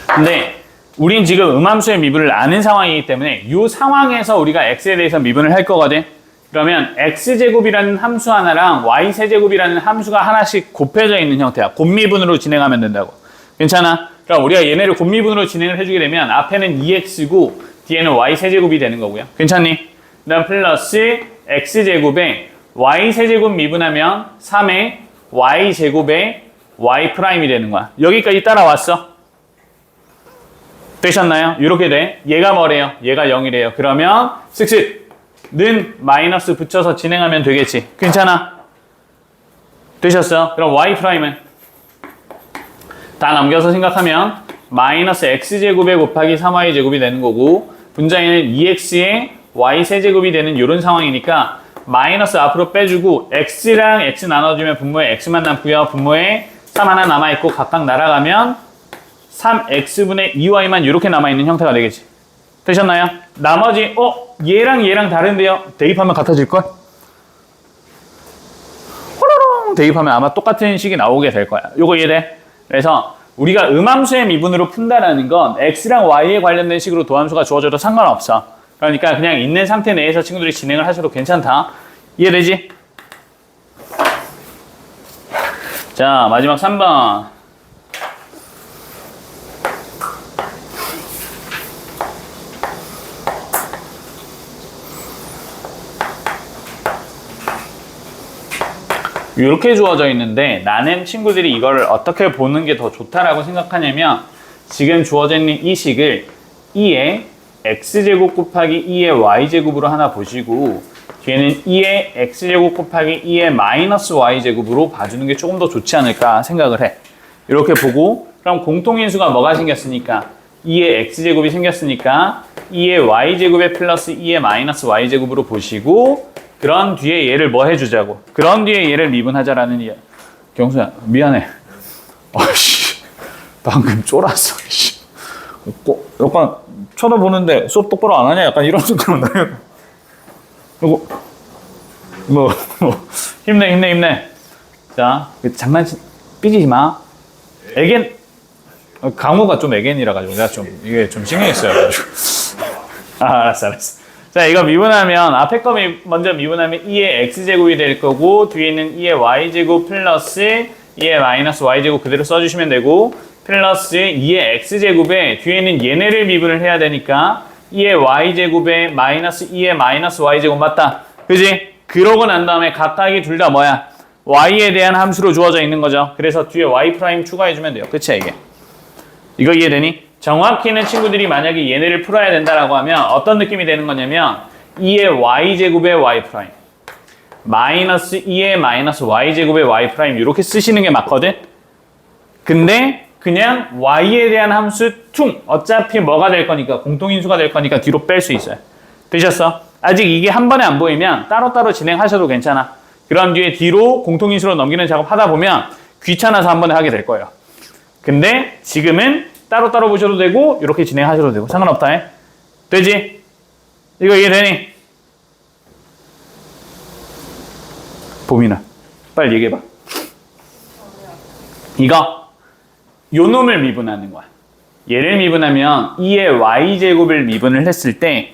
근데 우린 지금 음함수의 미분을 아는 상황이기 때문에 이 상황에서 우리가 x에 대해서 미분을 할 거거든. 그러면 x제곱이라는 함수 하나랑 y세제곱이라는 함수가 하나씩 곱해져 있는 형태야. 곱미분으로 진행하면 된다고. 괜찮아? 그럼 우리가 얘네를 곱미분으로 진행을 해주게 되면 앞에는 2x고 뒤에는 y세제곱이 되는 거고요. 괜찮니? 그 다음 플러스 x제곱에 y세제곱 미분하면 3의 y제곱에 y' 되는 거야. 여기까지 따라왔어? 되셨나요? 이렇게 돼. 얘가 뭐래요? 얘가 0이래요. 그러면 쓱쓱 는 마이너스 붙여서 진행하면 되겠지. 괜찮아? 되셨어? 그럼 y'은 다 남겨서 생각하면 마이너스 x제곱에 곱하기 3y제곱이 되는 거고 분자에는 2x에 y세제곱이 되는 이런 상황이니까 마이너스 앞으로 빼주고 x랑 x 나눠주면 분모에 x만 남고요. 분모에 3 하나 남아있고 각각 날아가면 3x분의 2y만 이렇게 남아있는 형태가 되겠지. 되셨나요? 나머지 얘랑 얘랑 다른데요? 대입하면 같아질걸? 호로롱 대입하면 아마 똑같은 식이 나오게 될 거야. 요거 이해돼? 그래서 우리가 음함수의 미분으로 푼다라는 건 x랑 y에 관련된 식으로 도함수가 주어져도 상관없어. 그러니까 그냥 있는 상태 내에서 친구들이 진행을 하셔도 괜찮다. 이해되지? 자, 마지막 3번. 이렇게 주어져 있는데 나는 친구들이 이걸 어떻게 보는 게 더 좋다라고 생각하냐면 지금 주어져 있는 이 식을 2의 x제곱 곱하기 2의 y제곱으로 하나 보시고 뒤에는 2의 x제곱 곱하기 2의 마이너스 y제곱으로 봐주는 게 조금 더 좋지 않을까 생각을 해. 이렇게 보고 그럼 공통인수가 뭐가 생겼으니까 2의 x제곱이 생겼으니까 2의 y제곱에 플러스 2의 마이너스 y제곱으로 보시고 그런 뒤에 얘를 뭐 해주자고. 그런 뒤에 얘를 미분하자라는 이야. 경수야, 미안해. 아씨, 방금 쫄았어. 씨. 약간 쳐다보는데 수업 똑바로 안 하냐? 약간 이런 느낌은 나요. 이거 힘내. 자, 삐지지 마. 애겐 강호가 좀 애겐이라 가지고 내가 좀 이게 좀 신경이 써가지고. 알았어. 자, 이거 미분하면 앞에 거 먼저 미분하면 2의 x제곱이 될 거고 뒤에는 2의 y제곱 플러스 2의 마이너스 y제곱 그대로 써주시면 되고 플러스 2의 x제곱에 뒤에는 얘네를 미분을 해야 되니까 2의 y제곱에 마이너스 2의 마이너스 y제곱 맞다. 그지? 그러고 난 다음에 각각이 둘 다 뭐야? y에 대한 함수로 주어져 있는 거죠. 그래서 뒤에 y' 추가해주면 돼요. 그치 이게? 이거 이해되니? 정확히는 친구들이 만약에 얘네를 풀어야 된다라고 하면 어떤 느낌이 되는 거냐면 2의 y제곱의 y' 마이너스 2의 마이너스 y제곱의 y' 이렇게 쓰시는 게 맞거든? 근데 그냥 y에 대한 함수 퉁 어차피 뭐가 될 거니까 공통인수가 될 거니까 뒤로 뺄 수 있어요. 되셨어? 아직 이게 한 번에 안 보이면 따로따로 진행하셔도 괜찮아. 그런 뒤에 뒤로 공통인수로 넘기는 작업 하다 보면 귀찮아서 한 번에 하게 될 거예요. 근데 지금은 따로따로 보셔도 되고 이렇게 진행하셔도 되고 상관없다. 해? 되지? 이거 이해되니? 보민아 빨리 얘기해봐. 이거 요 놈을 미분하는 거야. 얘를 미분하면 2의 y제곱을 미분을 했을 때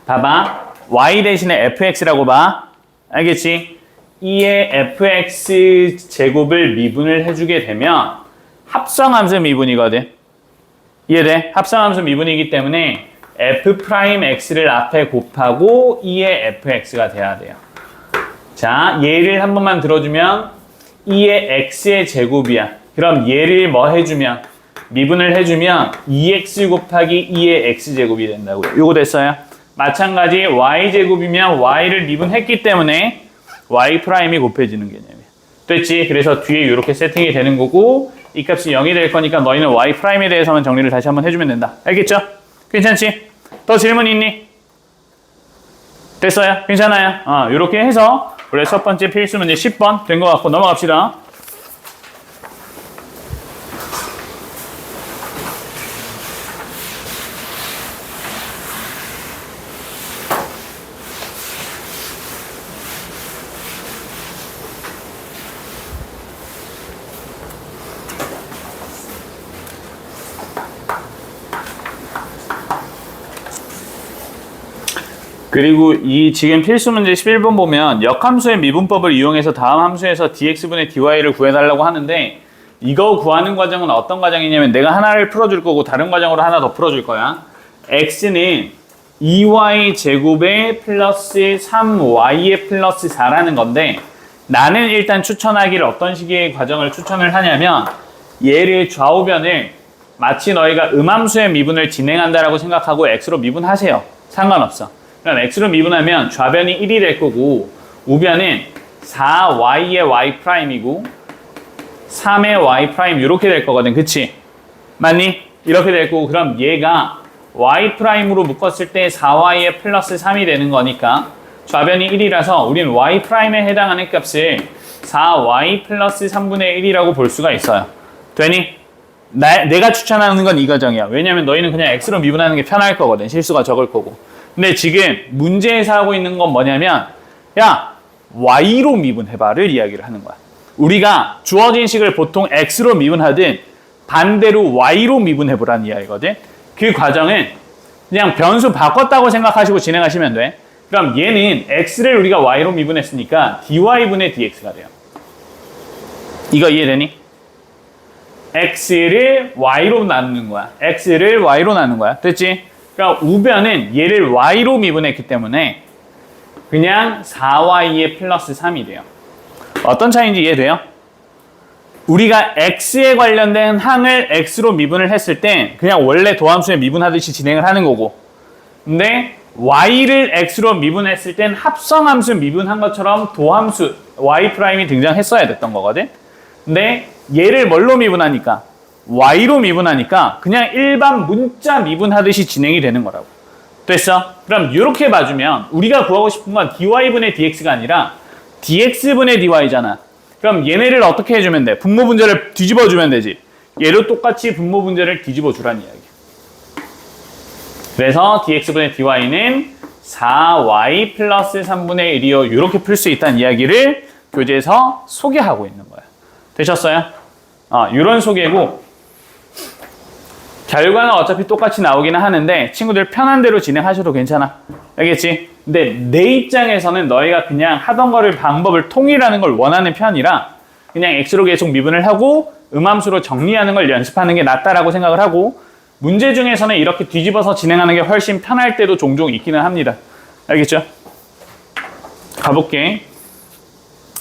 봐봐. y 대신에 fx라고 봐. 알겠지? 2의 fx제곱을 미분을 해주게 되면 합성함수 미분이거든. 이해돼? 합성함수 미분이기 때문에 f'x를 앞에 곱하고 2의 fx가 돼야 돼요. 자, 얘를 한 번만 들어주면 2의 x의 제곱이야. 그럼 얘를 뭐 해주면? 미분을 해주면 2x 곱하기 2의 x제곱이 된다고요. 요거 됐어요? 마찬가지 y제곱이면 y를 미분했기 때문에 y'이 곱해지는 개념이야. 됐지? 그래서 뒤에 이렇게 세팅이 되는 거고 이 값이 0이 될 거니까 너희는 y'에 대해서만 정리를 다시 한번 해주면 된다. 알겠죠? 괜찮지? 더 질문 있니? 됐어요? 괜찮아요? 이렇게 해서 우리 첫 번째 필수 문제 10번 된 것 같고 넘어갑시다. 그리고 이 지금 필수 문제 11번 보면 역함수의 미분법을 이용해서 다음 함수에서 dx분의 dy를 구해달라고 하는데 이거 구하는 과정은 어떤 과정이냐면 내가 하나를 풀어줄 거고 다른 과정으로 하나 더 풀어줄 거야. x는 2y 제곱에 플러스 3y에 플러스 4라는 건데 나는 일단 추천하기를 어떤 식의 과정을 추천을 하냐면 얘를 좌우변을 마치 너희가 음함수의 미분을 진행한다라고 생각하고 x로 미분하세요. 상관없어. 그럼 x로 미분하면 좌변이 1이 될 거고 우변은 4y의 y'이고 3의 y' 이렇게 될 거거든. 그치? 맞니? 이렇게 될 거고 그럼 얘가 y'으로 묶었을 때 4y의 플러스 3이 되는 거니까 좌변이 1이라서 우린 y'에 해당하는 값을 4y 플러스 3분의 1이라고 볼 수가 있어요. 되니? 내가 추천하는 건 이 과정이야. 왜냐면 너희는 그냥 x로 미분하는 게 편할 거거든. 실수가 적을 거고. 근데 지금 문제에서 하고 있는 건 뭐냐면 야 y로 미분해봐를 이야기를 하는 거야. 우리가 주어진 식을 보통 x로 미분하든 반대로 y로 미분해보라는 이야기거든. 그 과정은 그냥 변수 바꿨다고 생각하시고 진행하시면 돼. 그럼 얘는 x를 우리가 y로 미분했으니까 dy분의 dx가 돼요. 이거 이해되니? x를 y로 나누는 거야. x를 y로 나누는 거야. 됐지? 그러니까 우변은 얘를 y로 미분했기 때문에 그냥 4y에 플러스 3이 돼요. 어떤 차이인지 이해돼요? 우리가 x에 관련된 항을 x로 미분을 했을 때 그냥 원래 도함수에 미분하듯이 진행을 하는 거고 근데 y를 x로 미분했을 땐 합성함수 미분한 것처럼 도함수 y' 등장했어야 됐던 거거든. 근데 얘를 뭘로 미분하니까 y로 미분하니까 그냥 일반 문자 미분하듯이 진행이 되는 거라고. 됐어? 그럼 이렇게 봐주면 우리가 구하고 싶은 건 dy분의 dx가 아니라 dx분의 dy잖아. 그럼 얘네를 어떻게 해주면 돼? 분모 분자를 뒤집어 주면 되지. 얘도 똑같이 분모 분자를 뒤집어 주란 이야기야. 그래서 dx분의 dy는 4y 플러스 3분의 1이요. 이렇게 풀 수 있다는 이야기를 교재에서 소개하고 있는 거야. 되셨어요? 이런 소개고 결과는 어차피 똑같이 나오기는 하는데 친구들 편한 대로 진행하셔도 괜찮아. 알겠지? 근데 내 입장에서는 너희가 그냥 하던 거를 방법을 통일하는 걸 원하는 편이라 그냥 x로 계속 미분을 하고 음함수로 정리하는 걸 연습하는 게 낫다라고 생각을 하고 문제 중에서는 이렇게 뒤집어서 진행하는 게 훨씬 편할 때도 종종 있기는 합니다. 알겠죠? 가볼게.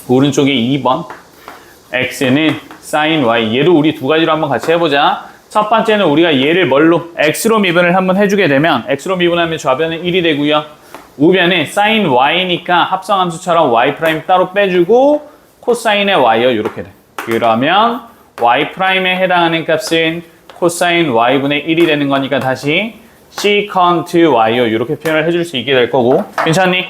오른쪽에 2번 x는 sin y 얘도 우리 두 가지로 한번 같이 해보자. 첫 번째는 우리가 얘를 뭘로? x로 미분을 한번 해주게 되면 x로 미분하면 좌변은 1이 되고요. 우변은 sin y니까 합성함수처럼 y' 따로 빼주고 코사인의 y요. 이렇게 돼. 그러면 y'에 해당하는 값은 코사인 y분의 1이 되는 거니까 다시 secant y요. 이렇게 표현을 해줄 수 있게 될 거고. 괜찮니?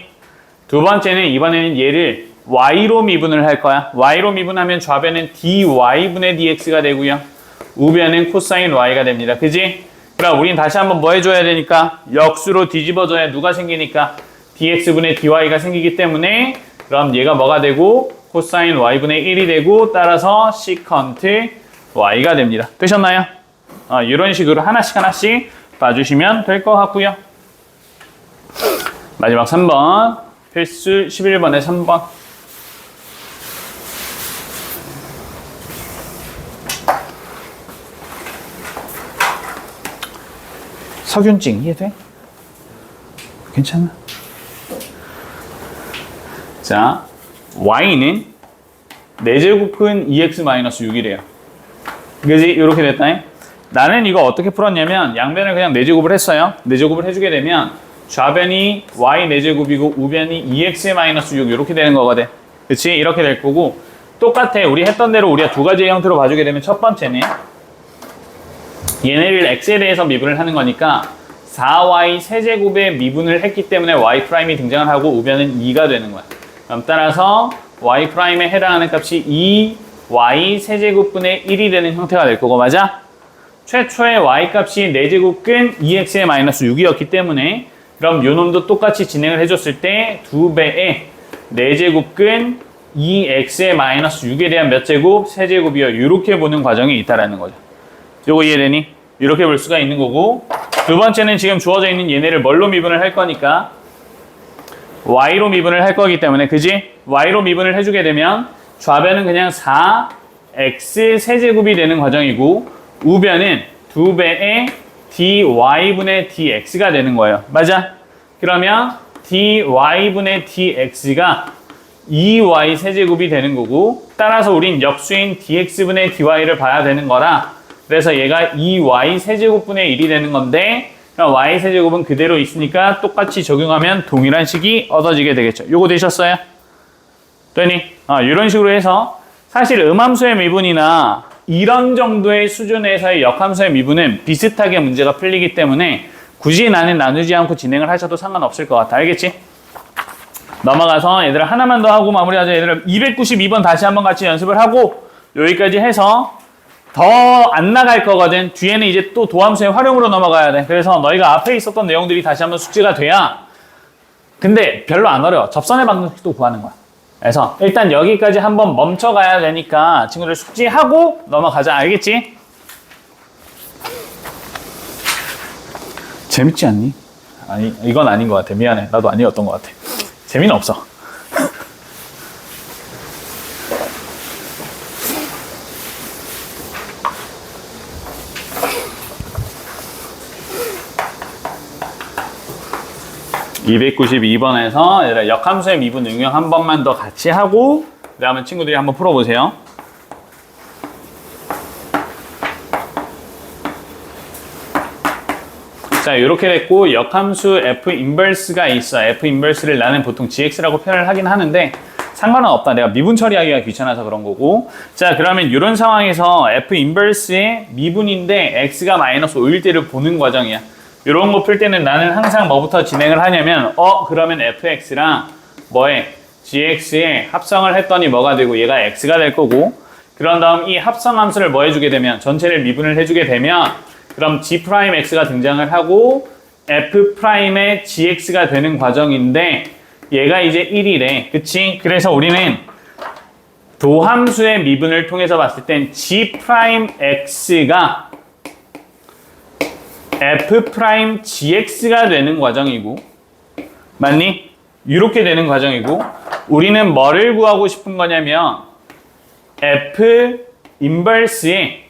두 번째는 이번에는 얘를 y로 미분을 할 거야. y로 미분하면 좌변은 dy분의 dx가 되고요. 우변은 코사인 y가 됩니다. 그지? 그럼 우린 다시 한번 뭐 해줘야 되니까? 역수로 뒤집어줘야 누가 생기니까? dx분의 dy가 생기기 때문에 그럼 얘가 뭐가 되고? 코사인 y분의 1이 되고 따라서 secant y가 됩니다. 되셨나요? 이런 식으로 하나씩 봐주시면 될 것 같고요. 마지막 3번 필수 11번에 3번 석윤증 이해돼? 괜찮아? 자, y는 4제곱은 2x-6이래요. 그지? 이렇게 됐다. 나는 이거 어떻게 풀었냐면 양변을 그냥 4제곱을 했어요. 4제곱을 해주게 되면 좌변이 y 4제곱이고 우변이 2x-6 이렇게 되는 거거든. 그치? 이렇게 될 거고 똑같아. 우리 했던 대로 우리가 두 가지의 형태로 봐주게 되면 첫 번째는 얘네를 x에 대해서 미분을 하는 거니까 4y 세제곱에 미분을 했기 때문에 y' 등장을 하고 우변은 2가 되는 거야. 그럼 따라서 y'에 해당하는 값이 2y 세제곱분의 1이 되는 형태가 될 거고 맞아? 최초의 y값이 4제곱근 2x-6이었기 때문에 그럼 요 놈도 똑같이 진행을 해줬을 때 2배의 4제곱근 2x-6에 대한 몇 제곱? 세제곱이요. 이렇게 보는 과정이 있다라는 거죠. 요거 이해되니? 이렇게 볼 수가 있는 거고 두 번째는 지금 주어져 있는 얘네를 뭘로 미분을 할 거니까 y로 미분을 할 거기 때문에 그지? y로 미분을 해주게 되면 좌변은 그냥 4x 세제곱이 되는 과정이고 우변은 2배의 dy분의 dx가 되는 거예요. 맞아? 그러면 dy분의 dx가 2y 세제곱이 되는 거고 따라서 우린 역수인 dx분의 dy를 봐야 되는 거라 그래서 얘가 2y 세제곱분의 1이 되는 건데 그럼 y 세제곱은 그대로 있으니까 똑같이 적용하면 동일한 식이 얻어지게 되겠죠. 요거 되셨어요? 됐니? 이런 식으로 해서 사실 음함수의 미분이나 이런 정도의 수준에서의 역함수의 미분은 비슷하게 문제가 풀리기 때문에 굳이 나는 나누지 않고 진행을 하셔도 상관없을 것 같아. 알겠지? 넘어가서 얘들아 하나만 더 하고 마무리하자. 얘들아 292번 다시 한번 같이 연습을 하고 여기까지 해서 더 안 나갈 거거든. 뒤에는 이제 또 도함수의 활용으로 넘어가야 돼. 그래서 너희가 앞에 있었던 내용들이 다시 한번 숙지가 돼야 근데 별로 안 어려워. 접선의 방정식도 구하는 거야. 그래서 일단 여기까지 한번 멈춰가야 되니까 친구들 숙지하고 넘어가자. 알겠지? 재밌지 않니? 아니 이건 아닌 것 같아. 미안해. 나도 아니었던 것 같아. 재미는 없어. (292번에서) 역함수의 미분 응용 한 번만 더 같이 하고 그 다음에 친구들이 한번 풀어보세요. 자 이렇게 됐고 역함수 f 인버스가 있어. f 인버스를 나는 보통 gx라고 표현을 하긴 하는데 상관은 없다. 내가 미분 처리하기가 귀찮아서 그런 거고. 자 그러면 이런 상황에서 f 인버스의 미분인데 x가 마이너스 5일 때를 보는 과정이야. 이런 거 풀 때는 나는 항상 뭐부터 진행을 하냐면 그러면 fx랑 뭐에 gx에 합성을 했더니 뭐가 되고 얘가 x가 될 거고 그런 다음 이 합성 함수를 뭐 해주게 되면 전체를 미분을 해주게 되면 그럼 g'x가 등장을 하고 f'의 gx가 되는 과정인데 얘가 이제 1이래. 그치? 그래서 우리는 도함수의 미분을 통해서 봤을 땐 g'x가 f'gx가 되는 과정이고 맞니? 이렇게 되는 과정이고 우리는 뭐를 구하고 싶은 거냐면 f 인버스의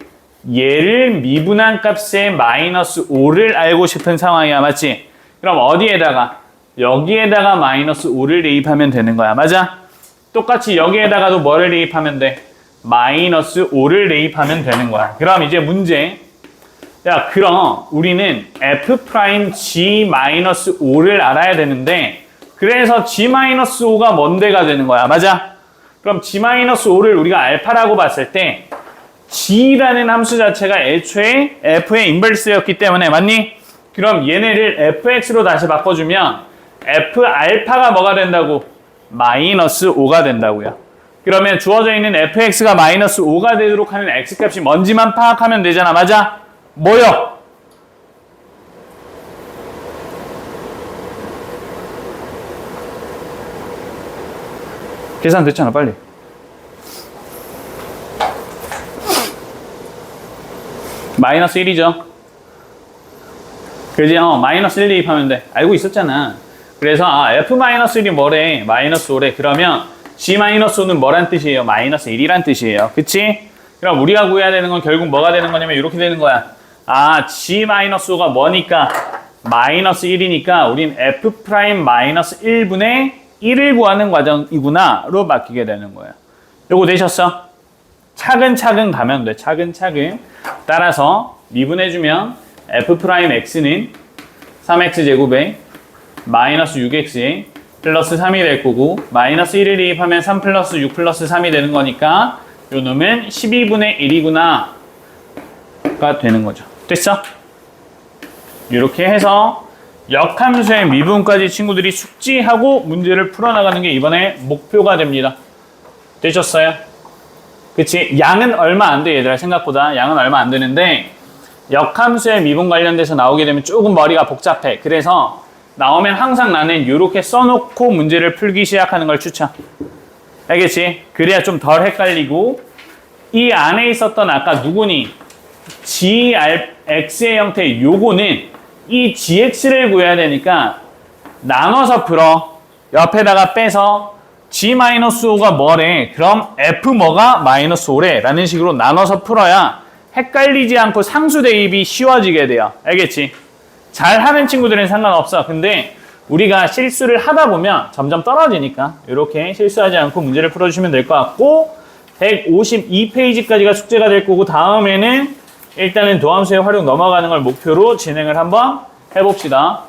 얘를 미분한 값의 마이너스 5를 알고 싶은 상황이야. 맞지? 그럼 어디에다가? 여기에다가 마이너스 5를 대입하면 되는 거야. 맞아? 똑같이 여기에다가도 뭐를 대입하면 돼? 마이너스 5를 대입하면 되는 거야. 그럼 이제 문제. 야, 그럼 우리는 f'g-5를 알아야 되는데 그래서 g-5가 뭔 데가 되는 거야. 맞아? 그럼 g-5를 우리가 알파라고 봤을 때 g라는 함수 자체가 애초에 f의 인버스였기 때문에 맞니? 그럼 얘네를 fx로 다시 바꿔주면 f알파가 뭐가 된다고? 마이너스 5가 된다고요. 그러면 주어져 있는 fx가 마이너스 5가 되도록 하는 x값이 뭔지만 파악하면 되잖아. 맞아? 뭐요? 계산 됐잖아. 빨리. 마이너스 1이죠. 그지? 마이너스 1 대입하면 돼. 알고 있었잖아. 그래서 f-1이 뭐래? 마이너스 5래. 그러면 g-5는 뭐란 뜻이에요? 마이너스 1이란 뜻이에요. 그치? 그럼 우리가 구해야 되는 건 결국 뭐가 되는 거냐면 이렇게 되는 거야. g-5가 뭐니까? 마이너스 1이니까 우린 f'-1분의 1을 구하는 과정이구나로 바뀌게 되는 거야. 요거 되셨어? 차근차근 가면 돼. 차근차근. 따라서 미분해주면 f'x는 3x제곱에 마이너스 6x에 플러스 3이 될 거고 마이너스 1을 대입하면 3 플러스 6 플러스 3이 되는 거니까 요 놈은 12분의 1이구나 가 되는 거죠. 됐어? 이렇게 해서 역함수의 미분까지 친구들이 숙지하고 문제를 풀어나가는 게 이번에 목표가 됩니다. 되셨어요? 그치? 양은 얼마 안 돼, 얘들아. 생각보다 양은 얼마 안 되는데 역함수의 미분 관련돼서 나오게 되면 조금 머리가 복잡해. 그래서 나오면 항상 나는 이렇게 써놓고 문제를 풀기 시작하는 걸 추천. 알겠지? 그래야 좀 덜 헷갈리고 이 안에 있었던 아까 누구니? gx의 형태 요거는 이 gx를 구해야 되니까 나눠서 풀어. 옆에다가 빼서 G-5가 뭐래? 그럼 F 뭐가 마이너스 5래? 라는 식으로 나눠서 풀어야 헷갈리지 않고 상수 대입이 쉬워지게 돼요. 알겠지? 잘하는 친구들은 상관없어. 근데 우리가 실수를 하다 보면 점점 떨어지니까 이렇게 실수하지 않고 문제를 풀어주시면 될 것 같고 152페이지까지가 숙제가 될 거고 다음에는 일단은 도함수의 활용 넘어가는 걸 목표로 진행을 한번 해봅시다.